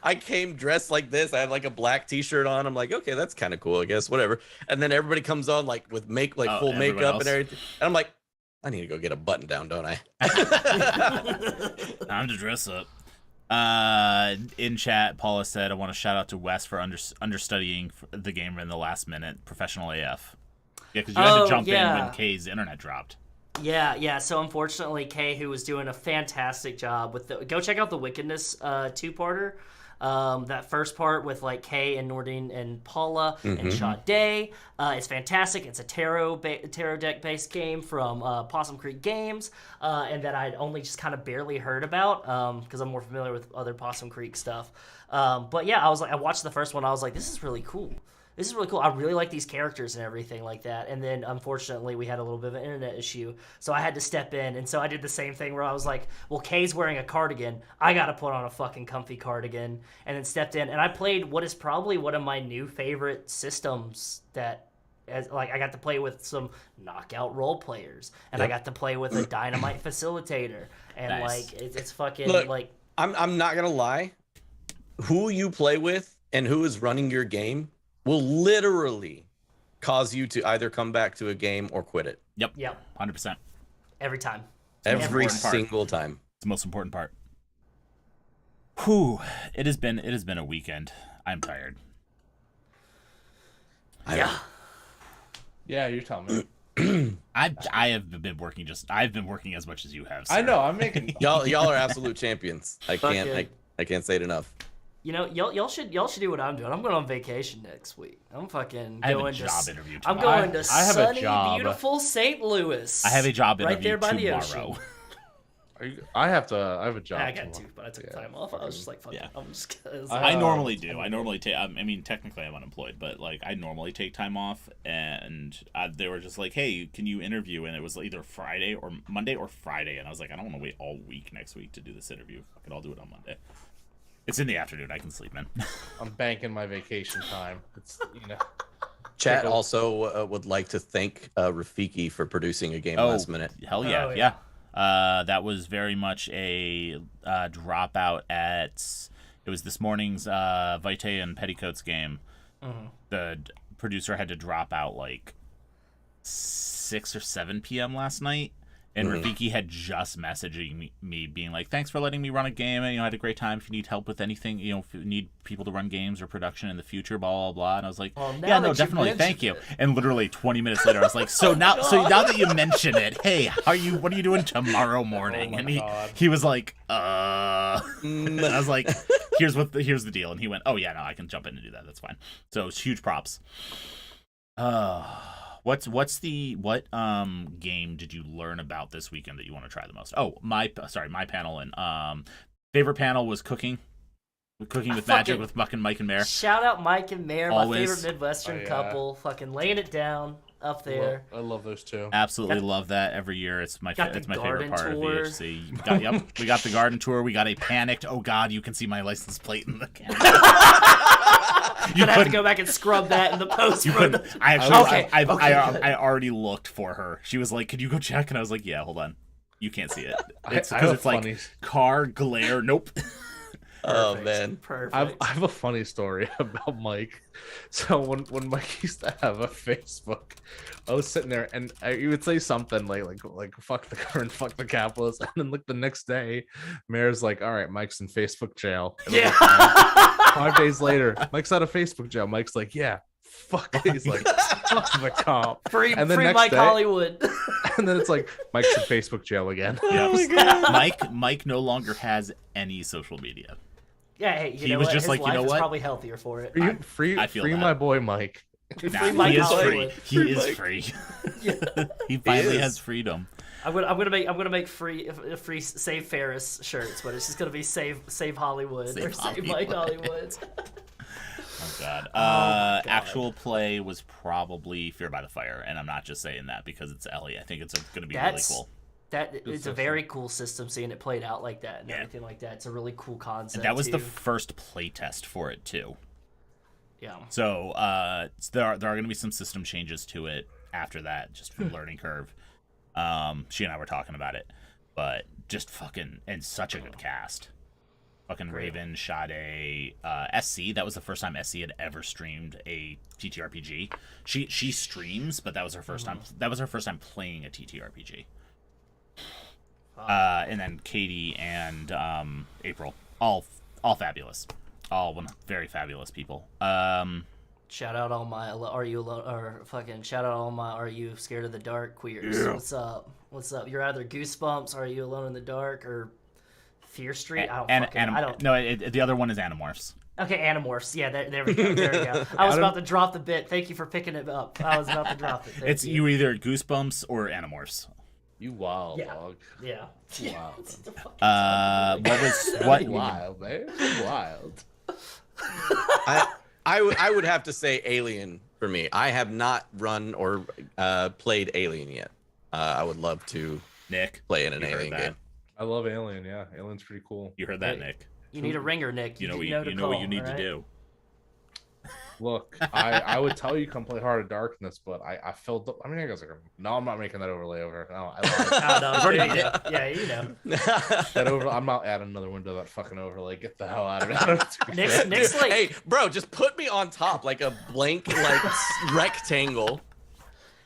I came dressed like this. I had like a black t-shirt on. I'm like, okay, that's kind of cool, I guess, whatever. And then everybody comes on like with full makeup and everything. And I'm like, I need to go get a button down, don't I? Time to dress up. In chat, Paula said, I want to shout out to Wes for understudying the game in the last minute. Professional AF. Yeah, because you had to jump in when Kay's internet dropped. Yeah. So unfortunately, Kay, who was doing a fantastic job with go check out the Wickedness 2-parter. That first part with like Kay and Nordine and Paula and Sade. It's fantastic. It's a tarot deck based game from Possum Creek Games, and that I'd only just kind of barely heard about because I'm more familiar with other Possum Creek stuff. But yeah, I watched the first one. I was like, this is really cool. This is really cool. I really like these characters and everything like that. And then, unfortunately, we had a little bit of an internet issue. So I had to step in. And so I did the same thing where I was like, well, Kay's wearing a cardigan. I got to put on a fucking comfy cardigan. And then stepped in. And I played what is probably one of my new favorite systems that... I got to play with some knockout role players. And I got to play with a dynamite facilitator. And, Nice. like, it's fucking, Look, like... I'm not going to lie. Who you play with and who is running your game will literally cause you to either come back to a game or quit it. Yep. 100%. Every time. Every important part. single time. It's the most important part. Whew. It has been a weekend. I'm tired. Yeah, you're telling me. I have been working I've been working as much as you have, sir. I know, I'm making Y'all are absolute champions. I can't say it enough. You know, y'all should do what I'm doing. I'm going on vacation next week. I'm fucking I have going a to. job interview I'm tomorrow. going to I have a sunny, job. beautiful St. Louis. I have a job right interview there by the tomorrow. ocean. I have a job. I got tomorrow. to, but I took time off. I was just like, fuck it. I'm just. I normally do. I normally take. I mean, technically, I'm unemployed, but like, I normally take time off. And they were just like, "Hey, can you interview?" And it was either Friday or Monday or Friday. And I was like, "I don't want to wait all week next week to do this interview. Fuck it, I'll do it on Monday. It's in the afternoon. I can sleep in." I'm banking my vacation time. It's Chat also would like to thank Rafiki for producing a game last minute. Hell yeah, Oh, yeah. that was very much a dropout at. It was this morning's Vitae and Petticoats game. Mm-hmm. The producer had to drop out like 6 or 7 p.m. last night, and Rafiki had just messaging me being like, "Thanks for letting me run a game. And, I had a great time. If you need help with anything, if you need people to run games or production in the future, blah blah blah." And I was like, Well, now "Yeah, that no, you definitely, thank you." mentioned And literally 20 minutes later, I was like, "So now that you mention it, hey, what are you doing tomorrow morning?" Oh my And God. he was like, And I was like, here's the deal. And he went, "Oh yeah, no, I can jump in and do that. That's fine." So it's huge props. What game did you learn about this weekend that you want to try the most? Oh, my panel and favorite panel was cooking with magic with fucking Mike and Mare. Shout out Mike and Mare, Always. my favorite Midwestern Oh, yeah. couple. Fucking laying it down up there. I love those two. Absolutely love that every year. It's my Got the favorite garden part tour. of VHC. We got the garden tour. We got a panicked. Oh God, you can see my license plate in the camera. Gonna have to go back and scrub that in the post. You couldn't. I actually, Okay. I already looked for her. She was like, "Could you go check?" And I was like, "Yeah, hold on. You can't see it. It's I because have it's like funny- car glare. Nope." Oh Perfect. man. Perfect. I have a funny story about Mike. So when Mike used to have a Facebook, I was sitting there and he would say something like fuck the current, fuck the capitalists, and then like the next day, Mayor's like, "All right, Mike's in Facebook jail." And Yeah. like, 5 days later, Mike's out of Facebook jail. Mike's like, "Yeah, fuck." He's like, "Fuck the cop." Free And then next Mike day- Hollywood. And then it's like Mike's in Facebook jail again. Yep. Mike no longer has any social media. Yeah, hey, He know was what? just His like, you life know is what? probably healthier for it. Free I feel that. my boy Mike. Nah, Mike he is free. Hollywood. He is free. He finally has freedom. I'm gonna make free Save Ferris shirts, but it's just gonna be Save Hollywood Save or Save Mike Hollywood. Hollywood. Oh God. God. Actual play was probably Fear by the Fire, and I'm not just saying that because it's Ellie. I think it's going to be really cool. It's a very cool system seeing it played out like that and Yeah. everything like that. It's a really cool concept. And that was the too. first play test for it too. Yeah. So there are going to be some system changes to it after that, just for learning curve. She and I were talking about it, but just fucking and such a good cast. Fucking Raven, Sade, SC. That was the first time SC had ever streamed a TTRPG. She streams, but that was her first time. That was her first time playing a TTRPG. And then Katie and April, all fabulous, very fabulous people. Shout out all my Are You Alone or fucking shout out all my Are You Scared of the Dark queers. Yeah. What's up? You're either Goosebumps, Are You Alone in the Dark, or Fear Street. I don't. No, the other one is Animorphs. Okay, Animorphs. Yeah, there we go. There we go. I was about to drop the bit. Thank you for picking it up. I was about to drop it. Thank It's you either Goosebumps or Animorphs. You wild Yeah. dog. Yeah. Wow. It's the fucking What? Wild, man. Wild. I would have to say Alien for me. I have not run or played Alien yet. I would love to Nick, play in an you heard Alien that. game. I love Alien. Yeah, Alien's pretty cool. You heard that, Nick. You need a ringer, Nick. You know didn't what to you need call, to do. Look, I would tell you come play Heart of Darkness, but I felt. I mean, I guess no, I'm not making that overlay over. No, I lied. Oh, no, I've already there made you it. go. Yeah, you know. That over. I'm not adding another window to that fucking overlay. Get the hell out of it. Nick's like, Hey, bro, just put me on top like a blank rectangle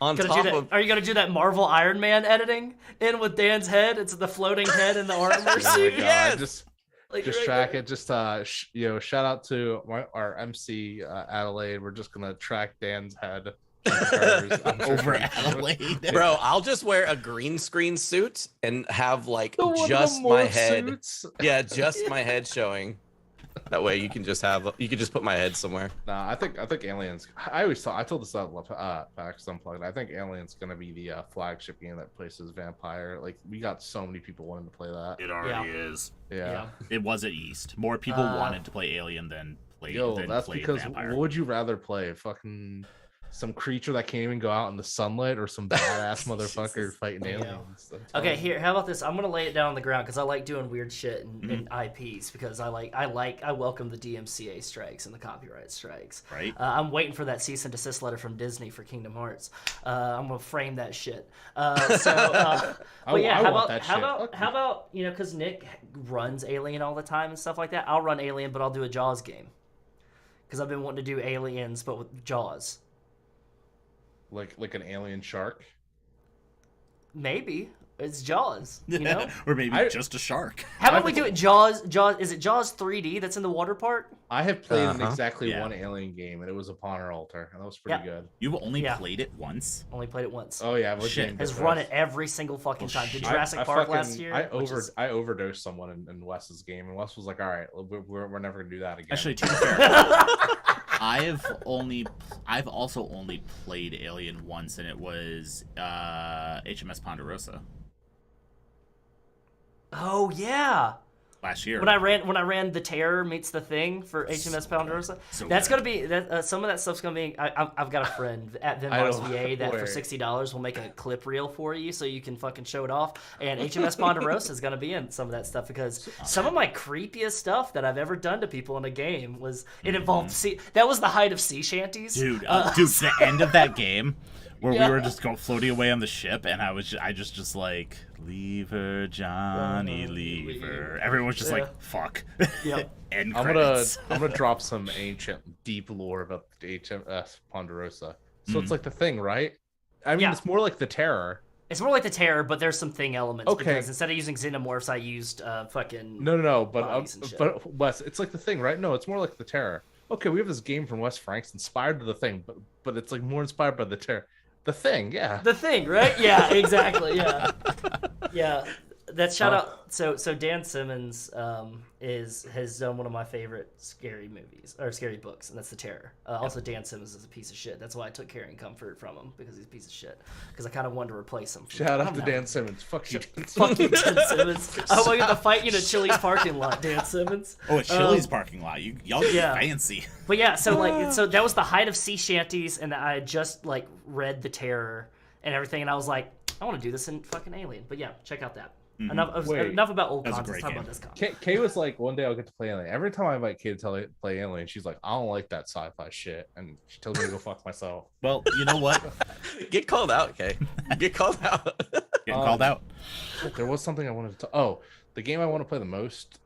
on gonna top do that. of. Are you gonna do that Marvel Iron Man editing in with Dan's head? It's the floating head in the armor Oh my suit. God, Yes! Just Like, just right track there. it. Just shout out to our MC Adelaide. We're just gonna track Dan's head Over Adelaide. Bro, I'll just wear a green screen suit and have like The one of just the my morph head. suits. Yeah, just my head showing. That way you can just put my head somewhere. Nah, I think Aliens. I told this out PAX Unplugged. I think Aliens gonna be the flagship game that places Vampire. Like we got so many people wanting to play that. It already is. Yeah. It was at East. More people wanted to play Alien than played. That's because Vampire. what would you rather play? Fucking some creature that can't even go out in the sunlight, or some badass motherfucker fighting aliens? Okay, here. How about this? I'm gonna lay it down on the ground because I like doing weird shit in IPs because I welcome the DMCA strikes and the copyright strikes. Right. I'm waiting for that cease and desist letter from Disney for Kingdom Hearts. I'm gonna frame that shit. But yeah, how about because Nick runs Alien all the time and stuff like that. I'll run Alien, but I'll do a Jaws game because I've been wanting to do Aliens but with Jaws. Like an alien shark. Maybe it's Jaws, or maybe just a shark. How about we do it Jaws? Is it Jaws 3D that's in the water part? I have played in exactly one alien game, and it was Upon Our Altar, and that was pretty good. You've only played it once? Only played it once. Oh yeah, has run it every single fucking time. Did Jurassic Park last year? I overdosed someone in Wes's game, and Wes was like, "All right, we're never gonna do that again." Actually, to be fair, I've also only played Alien once, and it was HMS Ponderosa. Oh yeah. Last year when I ran The Terror Meets the Thing for HMS Ponderosa, that's gonna be some of that stuff's gonna be. I've got a friend at Vinvox VA that for $60 will make a clip reel for you so you can fucking show it off. And HMS Ponderosa is gonna be in some of that stuff because some of my creepiest stuff that I've ever done to people in a game involved that was the height of sea shanties, dude. The end of that game. Where we were just floating away on the ship, and I just like, leave her, Johnny, leave her. Everyone was just like, fuck. Yep. End I'm credits. gonna drop some ancient, deep lore about the HMS Ponderosa. So it's like the Thing, right? I mean, it's more like the Terror. It's more like the Terror, but there's some Thing elements. Okay. Because instead of using xenomorphs, I used fucking. No, but Wes, it's like the Thing, right? No, it's more like the Terror. Okay, we have this game from Wes Franks inspired to the Thing, but it's like more inspired by the Terror. The Thing, yeah. The Thing, right? Yeah, exactly. Yeah, yeah. That shout out. So Dan Simmons has done one of my favorite scary movies or scary books, and that's The Terror. Also, Dan Simmons is a piece of shit. That's why I took care and comfort from him because he's a piece of shit. Because I kind of wanted to replace him. Shout out to Dan Simmons. Fuck you, Dan Fuck you, Dan Simmons. I want to fight you in a Chili's parking lot, Dan Simmons. Oh, a Chili's parking lot. Y'all get fancy. But yeah, so that was the height of sea shanties, and I had just read The Terror and everything, and I was like, I want to do this in fucking Alien. But yeah, check out that. Mm-hmm. Enough about old That's a content. great Talk game. about this content. Kay was like, one day I'll get to play Alien. Every time I invite Kay to play Alien, she's like, I don't like that sci-fi shit, and she tells me to go fuck myself. Well, you know what? Get called out, Kay. Get called out. Getting called out. There was something I wanted to. Oh, the game I want to play the most,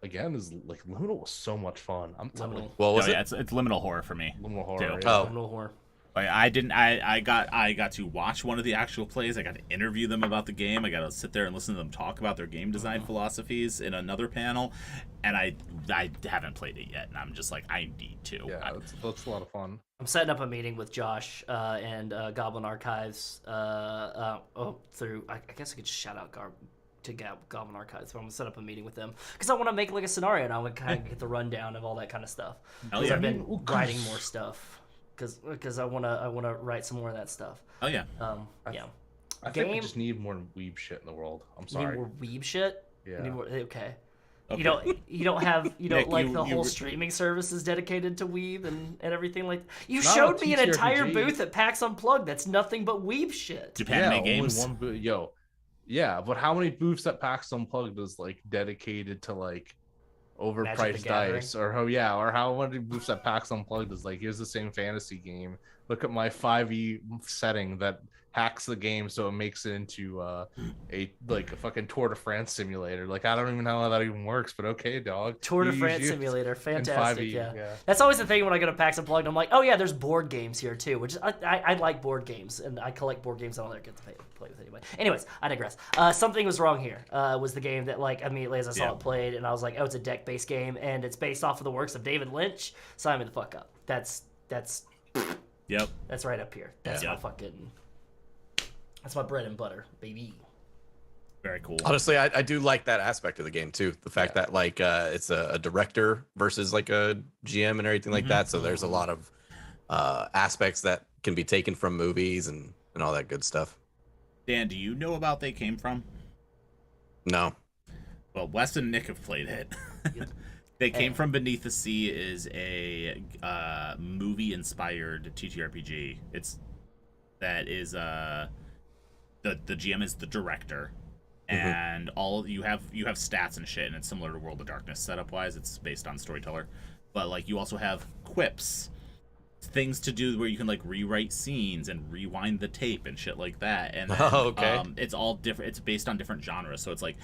again, is like Liminal was so much fun. I'm telling you. What was it? It's liminal horror for me. Liminal horror. Too. Yeah. Liminal horror. Like, I got to watch one of the actual plays. I got to interview them about the game. I got to sit there and listen to them talk about their game design philosophies in another panel. And I haven't played it yet, and I'm just like, I need to. Yeah, that's a lot of fun. I'm setting up a meeting with Josh and Goblin Archives through. I guess I could shout out Goblin Archives, but I'm gonna set up a meeting with them because I want to make like a scenario, and I want to kind of get the rundown of all that kind of stuff. Because I've been writing more stuff. Because I wanna write some more of that stuff. Oh yeah. I think we just need more weeb shit in the world. I'm sorry. Need more weeb shit. Yeah. Okay. You don't Nick, like the whole streaming services dedicated to weeb and everything like. You Not showed a me an entire TTRPG. booth at PAX Unplugged that's nothing but weeb shit. Japan games. Only one booth. Yo, yeah, but how many booths at PAX Unplugged is like dedicated to like overpriced dice, or how many booths at PAX Unplugged is like, here's the same fantasy game, look at my 5e setting that hacks the game so it makes it into a fucking Tour de France simulator. Like, I don't even know how that even works, but okay, dog. Tour de France simulator, fantastic. 5e, yeah, that's always the thing when I go to PAX Unplugged. I'm like, oh yeah, there's board games here too, which is, I like board games and I collect board games. I don't ever get to play with anybody. Anyways, I digress. Something was wrong here. Was the game that like immediately as I saw it played, and I was like, oh, it's a deck-based game and it's based off of the works of David Lynch. Sign me the fuck up. That's Yep. That's right up here. That's my fucking. That's my bread and butter, baby. Very cool. Honestly, I do like that aspect of the game too. The fact that like it's a director versus like a GM and everything like that. So there's a lot of aspects that can be taken from movies and all that good stuff. Dan, do you know about They Came From? No. Well, Wes and Nick have played it. They Came From Beneath the Sea is a movie-inspired TTRPG. The GM is the director, and you have stats and shit, and it's similar to World of Darkness setup wise. It's based on Storyteller, but like you also have quips, things to do where you can like rewrite scenes and rewind the tape and shit like that. And then, it's all different. It's based on different genres, so it's like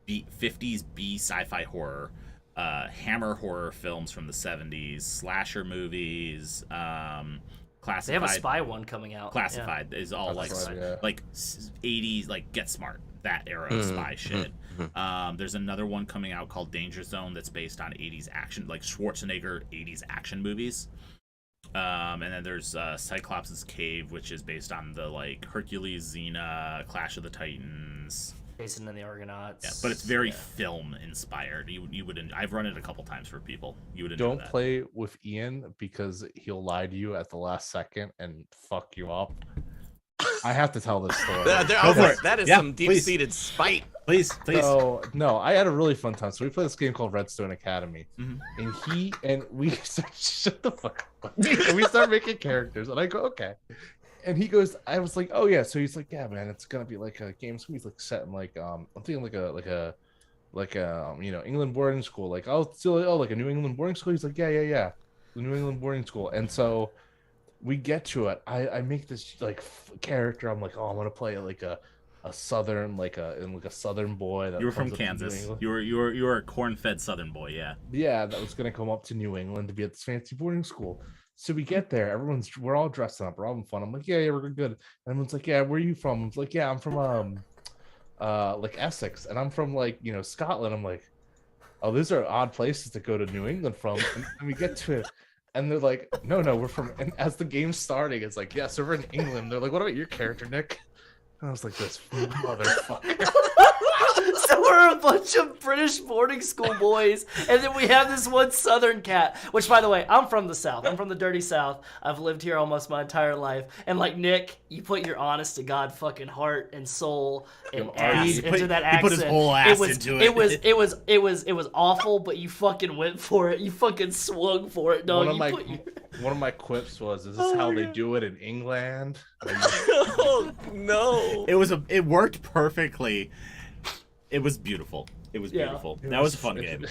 50s B sci-fi horror, Hammer horror films from the 70s, slasher movies, Classified. They have a spy one coming out. Classified is all like 80s, like Get Smart, that era of spy shit. There's another one coming out called Danger Zone that's based on 80s action, like Schwarzenegger 80s action movies. And then there's Cyclops' Cave, which is based on the like Hercules, Xena, Clash of the Titans. Jason and the Argonauts. Yeah, but it's very film inspired. You would. I've run it a couple times for people. You would enjoy Don't that. play with Ian because he'll lie to you at the last second and fuck you up. I have to tell this story. That is some deep-seated spite. Please. No, I had a really fun time. So we played this game called Redstone Academy, and we shut the fuck up. And we start making characters, and I go, okay. And he goes, I was like, oh yeah. So he's like, yeah, man, it's gonna be like a game. So he's like set in like I'm thinking like a England boarding school. Like like a New England boarding school. He's like, yeah, the New England boarding school. And so we get to it. I make this like character. I'm like, oh, I'm gonna play like a southern like a southern boy. That you were from Kansas. You were a corn-fed southern boy. Yeah, that was gonna come up to New England to be at this fancy boarding school. So we get there, we're all dressed up, we're having fun. I'm like, yeah, we're good. And everyone's like, yeah, where are you from? I'm like, yeah, I'm from like Essex, and I'm from like Scotland. I'm like, oh, these are odd places to go to New England from. And we get to it, and they're like, no, we're from. And as the game's starting, it's like, yeah, so we're in England. They're like, what about your character, Nick? And I was like, this motherfucker. So we're a bunch of British boarding school boys, and then we have this one Southern cat. Which, by the way, I'm from the South. I'm from the dirty South. I've lived here almost my entire life. And like Nick, you put your honest to God fucking heart and soul and ass into that accent. He put his whole ass into it. It was awful, but you fucking went for it. You fucking swung for it, dog. One of my quips was, "Is this how they do it in England?" Oh no! It worked perfectly. It was beautiful. It was beautiful. That was a fun game.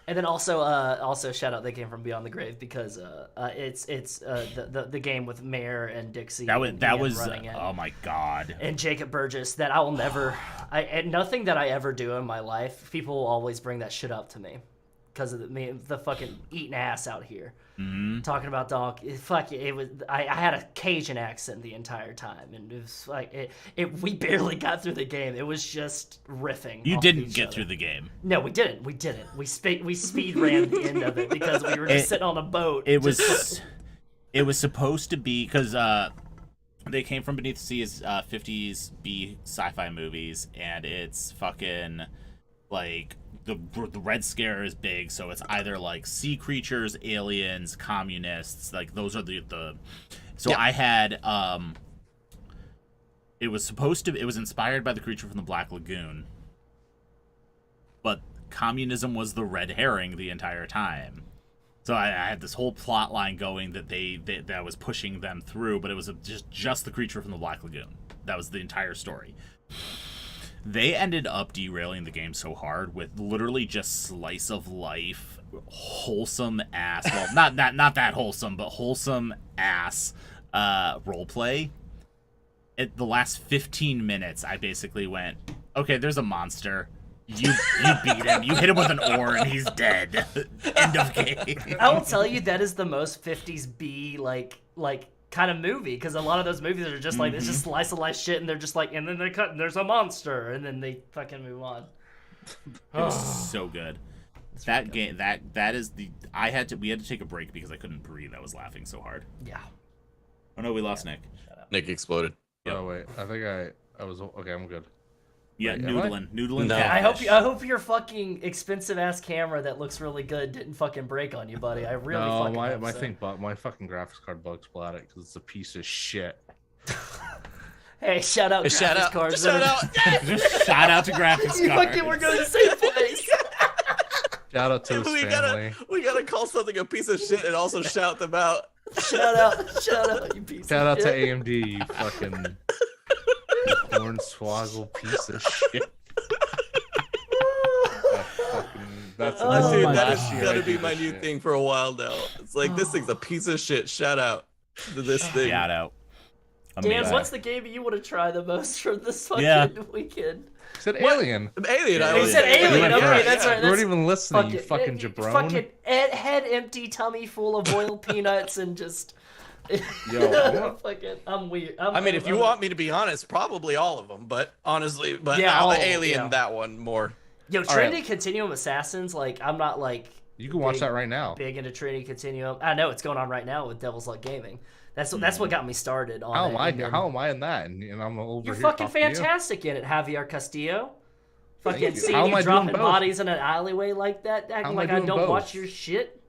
And then also shout out They Came From Beyond the Grave because it's the game with Mayor and Dixie. That was running it. Oh my god. And Jacob Burgess that I will never. And nothing that I ever do in my life, people will always bring that shit up to me because of the fucking eating ass out here. Talking about dog, it was. I had a Cajun accent the entire time, and it was like we barely got through the game. It was just riffing. You didn't get through the game. No, we didn't. We speed ran the end of it because we were just sitting on a boat. It was supposed to be because They Came From Beneath the Sea is 50s B sci-fi movies, and it's fucking like. The Red Scare is big, so it's either like sea creatures, aliens, communists. Like those are the. So yeah. I had it was inspired by the creature from the Black Lagoon, but communism was the red herring the entire time. So I had this whole plot line going that was pushing them through, but it was just the creature from the Black Lagoon. That was the entire story. They ended up derailing the game so hard with literally just slice of life, wholesome ass. Well, not that wholesome, but wholesome ass roleplay. At the last 15 minutes, I basically went, okay, there's a monster. You beat him. You hit him with an oar, and he's dead. End of game. I will tell you that is the most 50s B like kind of movie because a lot of those movies are just like it's just slice of life shit, and they're just like, and then they cut and there's a monster, and then they fucking move on. It was so good. That game that is the we had to take a break because I couldn't breathe. I was laughing so hard. Yeah. Oh no, we lost Nick. Nick exploded. Yep. Oh wait, I think I was okay. I'm good. Yeah, Wait, am noodling. No. I catfish. hope your fucking expensive ass camera that looks really good didn't fucking break on you, buddy. I really No, fucking my hope my so. thing, but my fucking graphics card bugs splat it because it's a piece of shit. Hey, shout out Shout graphics out! cards. Shout that out! are- Just shout out to graphics You cards. fucking we're going to the same place. Shout out to his family. we gotta call something a piece of shit and also shout them out. Shout out, you piece Shout of out to shit. AMD, you fucking hornswoggle piece of shit. That's Oh Dude, my that is last year I gonna did be this my new shit. thing for a while now. It's like this thing's a piece of shit. Shout out to this thing. Shout out. Dan, Amazing. what's the game you want to try the most for this fucking Yeah. weekend? Said Alien. Alien. I He was said saying. Alien, You okay, weren't- that's right, You weren't that's even listening, you fucking jabron. Fucking head empty, tummy full of boiled peanuts, and just. Yo, fucking, I'm weird. I mean, if you want me to be honest, probably all of them. But honestly, Yeah, all the of 'em, Alien, yeah. that one more. Yo, right. Trinity Continuum Assassins, like, I'm not like you can watch big- that right now. big into Trinity Continuum. I know it's going on right now with Devil's Luck Gaming. That's what got me started on How it. am I? and then- How am I in that? And I'm over You're here fucking talking to you? fantastic in it, Javier Castillo. Thank Fucking you. seeing How you am I doing dropping both? bodies in an alleyway like that, How acting am I like I doing don't both? watch your shit.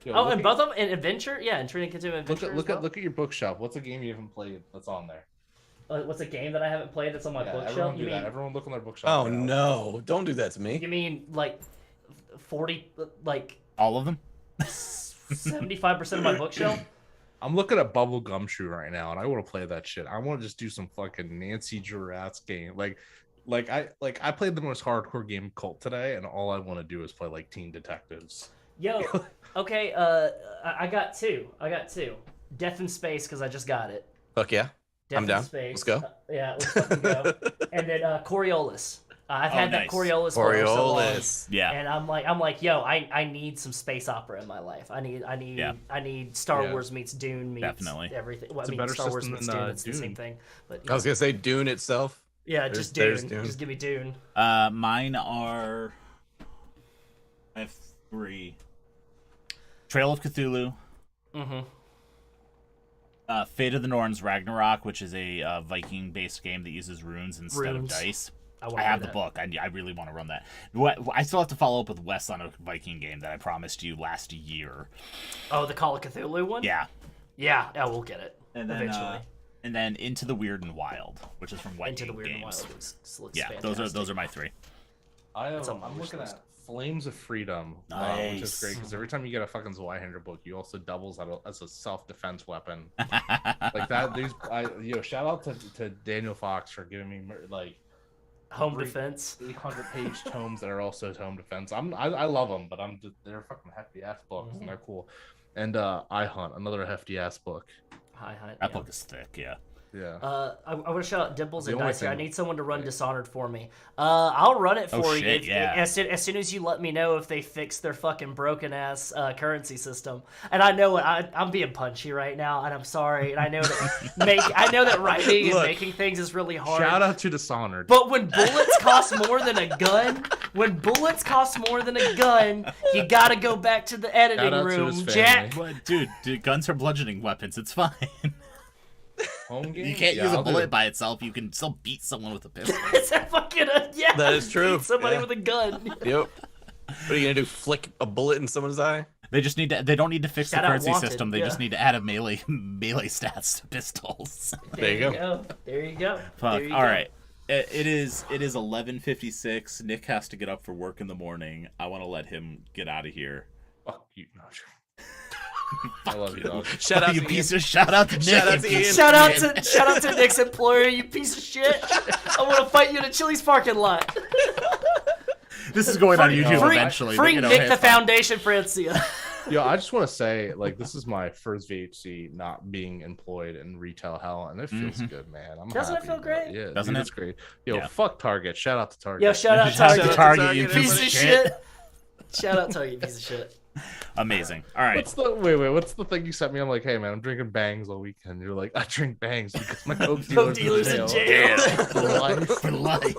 Yo, Oh, look and at- both of them in Adventure? Yeah, in Trinity Continuum Look Adventure. at look at your bookshelf. What's a game you haven't played that's on there? What's a game that I haven't played that's on my Yeah, bookshelf? everyone You do mean, that. Everyone look on their bookshelf. Oh right now. no! Don't do that to me. you mean like 40, like All of them? 75% of my bookshelf? I'm looking at Bubble Gumshoe right now, and I want to play that shit. I want to just do some fucking Nancy Giraffe's game. Like I played the most hardcore game Cult today, and all I want to do is play like Teen Detectives. Yo, okay, I got two. Death in Space, because I just got it. Fuck yeah! Death I'm in down. Space. Let's go. Yeah, let's fucking go. And then Coriolis. I've had that nice. Coriolis for so long. Coriolis. Yeah. And I'm like, yo, I need some space opera in my life. I need Star Yeah. Wars meets Dune meets Definitely. everything. Well, It's I a mean, better Star Wars system meets than, Dune. It's the Dune. same thing. But I was gonna say Dune itself. yeah, just there's Dune. Dune. Just give me Dune. Mine are. I have 3. Trail of Cthulhu. Mm-hmm. Fate of the Norns Ragnarok, which is a Viking-based game that uses runes instead Runes. of dice. wanna I have do the that. book. I really want to run that. I still have to follow up with Wes on a Viking game that I promised you last year. Oh, the Call of Cthulhu one. Yeah. Yeah, we'll get it And then, eventually. and then Into the Weird and Wild, which is from White Into the Game Weird and Games. Wild looks Yeah, fantastic. those are my 3. That's on my I'm wish looking list. at Flames of Freedom, which Nice. is great because every time you get a fucking Zweihander book, you also doubles as a self-defense weapon. Like that. Shout out to Daniel Fox for giving me like Home Great. defense. 800-page tomes that are also home defense. I love them, but they're fucking hefty ass books and they're cool. And I Hunt, another hefty ass book. Hi. That book is thick, yeah. Yeah. I want to shout out Dimples The and only Dice here. I thing- need someone to run Dishonored for me. I'll run it Oh, for you shit, yeah. as soon as you let me know if they fix their fucking broken ass currency system. And I know I'm being punchy right now, and I'm sorry. And I know that writing and Look. making things is really hard. Shout out to Dishonored. But when bullets cost more than a gun, you gotta go back to the editing Shout out to room, his family. Jack. But, dude, guns are bludgeoning weapons. It's fine. Home game? You can't Yeah, use a I'll do bullet it. by itself. You can still beat someone with a pistol. It's a fucking yeah. That is true, Somebody yeah. with a gun. Yep. What are you gonna do? Flick a bullet in someone's eye? They just need to. They don't need to fix Shout the out currency Wanted, system. They yeah. just need to add a melee stats to pistols. There you go. There you go. Fuck. There you All go. right. It is 11:56. Nick has to get up for work in the morning. I want to let him get out of here. Fuck you. No, sure. I love you, dog. Shout out you to piece Ian. of shout out to Nick. Shout out to Ian. Shout out to Nick's employer, you piece of shit. I want to fight you in a Chili's parking lot. This is going on YouTube Free, eventually. free but, Nick hey, the it's fine. Foundation, Francia. Yo, I just want to say, like, this is my first VHC not being employed in retail hell, and it feels good, man. I'm Doesn't it happy feel about great? Yeah, Doesn't dude, it? it's great. Yo, Yeah. fuck Target. Shout out to Target. Yo, shout out Shout out Target. to Target, you Target, piece Piece of of shit. shit. Shout out Target, piece of shit. Amazing. All right. What's the thing you sent me? I'm like, hey man, I'm drinking bangs all weekend. You're like, I drink bangs because my coke Coke dealer's dealers in in jail. jail. For life. For life.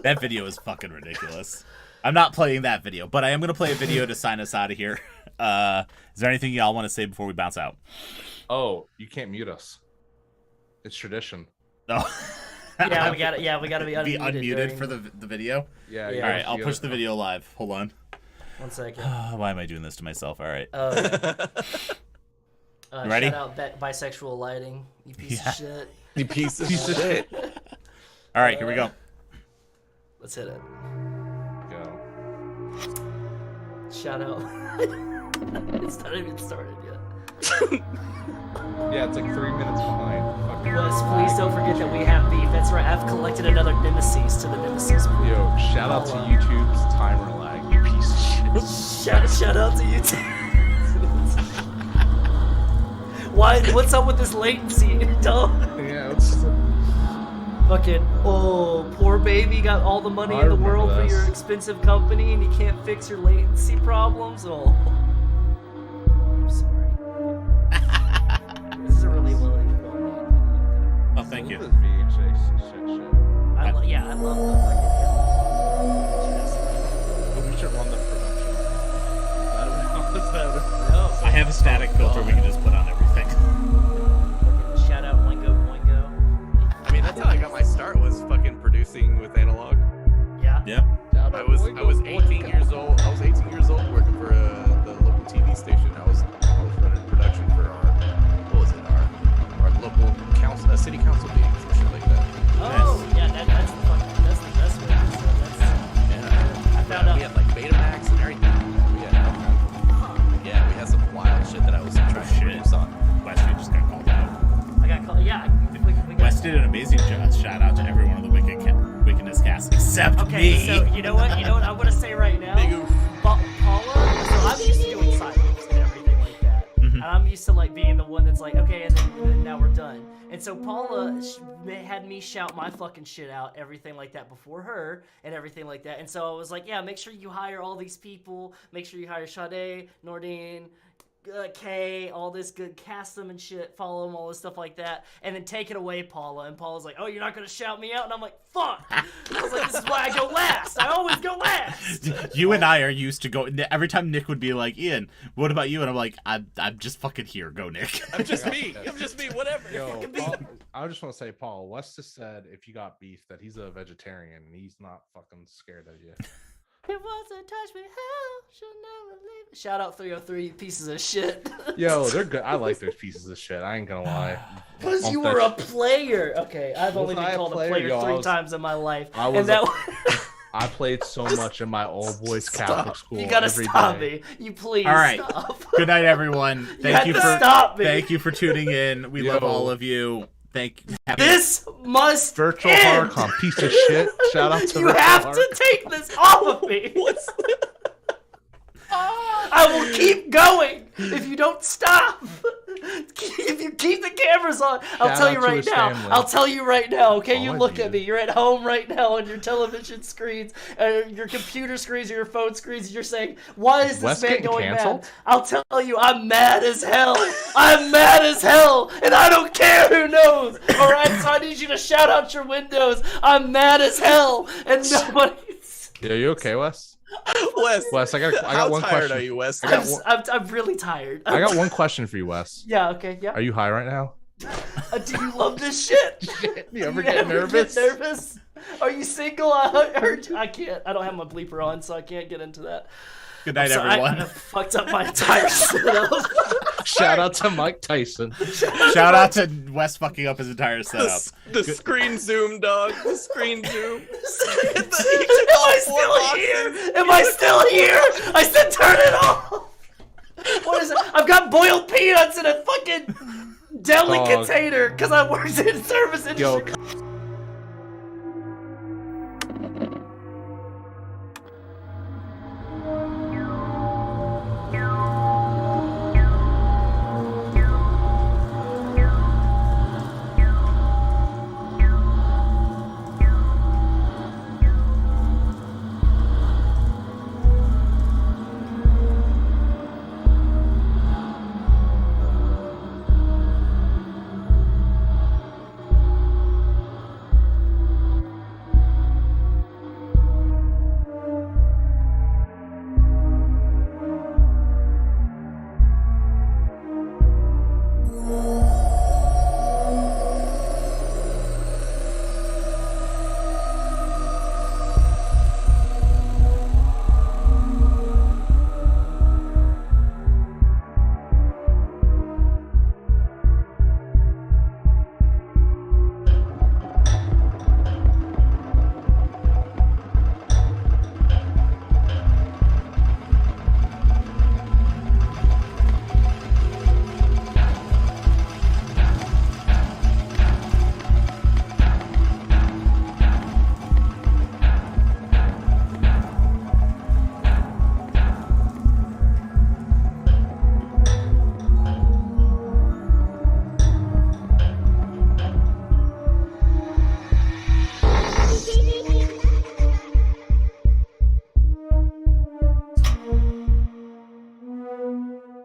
That video is fucking ridiculous. I'm not playing that video, but I am going to play a video to sign us out of here. Is there anything y'all want to say before we bounce out? Oh, you can't mute us. It's tradition. No. Yeah, we got it. Yeah, we got to be unmuted. Be unmuted during... for the video. Yeah. Yeah. All right, I'll push the video live. Hold on. 1 second. Why am I doing this to myself? All right. You ready? Shout out bisexual lighting. You piece of shit. You piece of shit. All right, here we go. Let's hit it. Go. Shout out. It's not even started yet. Yeah, it's like 3 minutes behind. Fucking Wes, please don't forget that we have beef. That's right. I've collected another nemesis to the nemesis pool. Yo, shout out to YouTube's timer lag, you piece of shit. Shout out to you too. Why? What's up with this latency, dog? Yeah, it's Fucking, oh, poor baby got all the money I in the remember world for this. your expensive company and you can't fix your latency problems? Oh. I'm sorry. This is a really well-made video. Oh, thank you. This VHS shit. I love the We should run the production. I have a static filter we can just put on everything. fucking shout out Boingo Boingo. I mean, that's how I got my start. Was fucking producing with analog. Yeah. Yeah. I was 18 years old. I was 18 years old working for the local TV station. I was running production for our local council, city council meetings and shit like that. Oh, yeah, that's the best way. I found out. We had like Betamax and everything. Yeah, we had some wild shit that I was trying to produce on. Wesley just got called out. I got called. Yeah, we got. Wes did an amazing job. Shout out to every one of the Wickedness cast except Okay, me. so you know what I'm gonna say right now. Big oof. Paula, so I'm used to doing side moves and everything like that, and I'm used to like being the one that's like, okay, and then now we're done. And so Paula had me shout my fucking shit out, everything like that before her, and everything like that. And so I was like, yeah, make sure you hire all these people. Make sure you hire Sade, Nordine, Kay, all this good, cast them and shit, follow them, all this stuff like that, and then take it away, Paula. And Paula's like, oh, you're not gonna shout me out? And I'm like, fuck. I was like, this is why I go last. I always go last. You and I are used to go. Every time Nick would be like, Ian, what about you? And I'm like, I'm just fucking here. Go, Nick. I'm just me. Whatever. Yo, Paul, I just want to say, Paul, Wes just said if you got beef that he's a vegetarian and he's not fucking scared of you. It wasn't touch me, hell, she'll never leave. Shout out 303 pieces of shit. Yo, they're good. I like those pieces of shit. I ain't gonna lie. Because you were a player. Okay, I've only been I a called a player? player Yo, 3 times in my life. I was I played so much in my old boys Catholic school. You gotta every stop day. me. You please All right. stop. Good night, everyone. had to stop me. Thank you for tuning in. We love all of you. Thank you. This must Virtual end. Horrorcon, piece of shit. Shout out to You Virtual have Horrorcon. to take this off of me. I will keep going if you don't stop. If you keep the cameras on, I'll Shout tell out you to right his now. family. I'll tell you right now, okay? You All look of at you. me. You're at home right now on your television screens, your computer screens, or your phone screens. You're saying, why is this Wes man getting going canceled? mad? I'll tell you, I'm mad as hell. I'm mad as hell, and I don't care who knows. All right, so I need you to shout out your windows. I'm mad as hell, and nobody's... Yeah, you okay, Wes? Wes, I got how one tired question. are you, Wes? I'm really tired. I got one question for you, Wes. Yeah, okay, yeah. Are you high right now? Do you love this shit? You ever You get ever nervous? Get nervous? Are you single? I can't. I don't have my bleeper on, so I can't get into that. Good night, So everyone. I fucked up my entire setup. Shout out to Mike Tyson. Shout out to Wes fucking up his entire setup. The screen zoom, dog. The screen zoom. Am I still here? Am I still here? I said turn it off. What is it? I've got boiled peanuts in a fucking deli Dog. container because I worked in service industry. Yo, with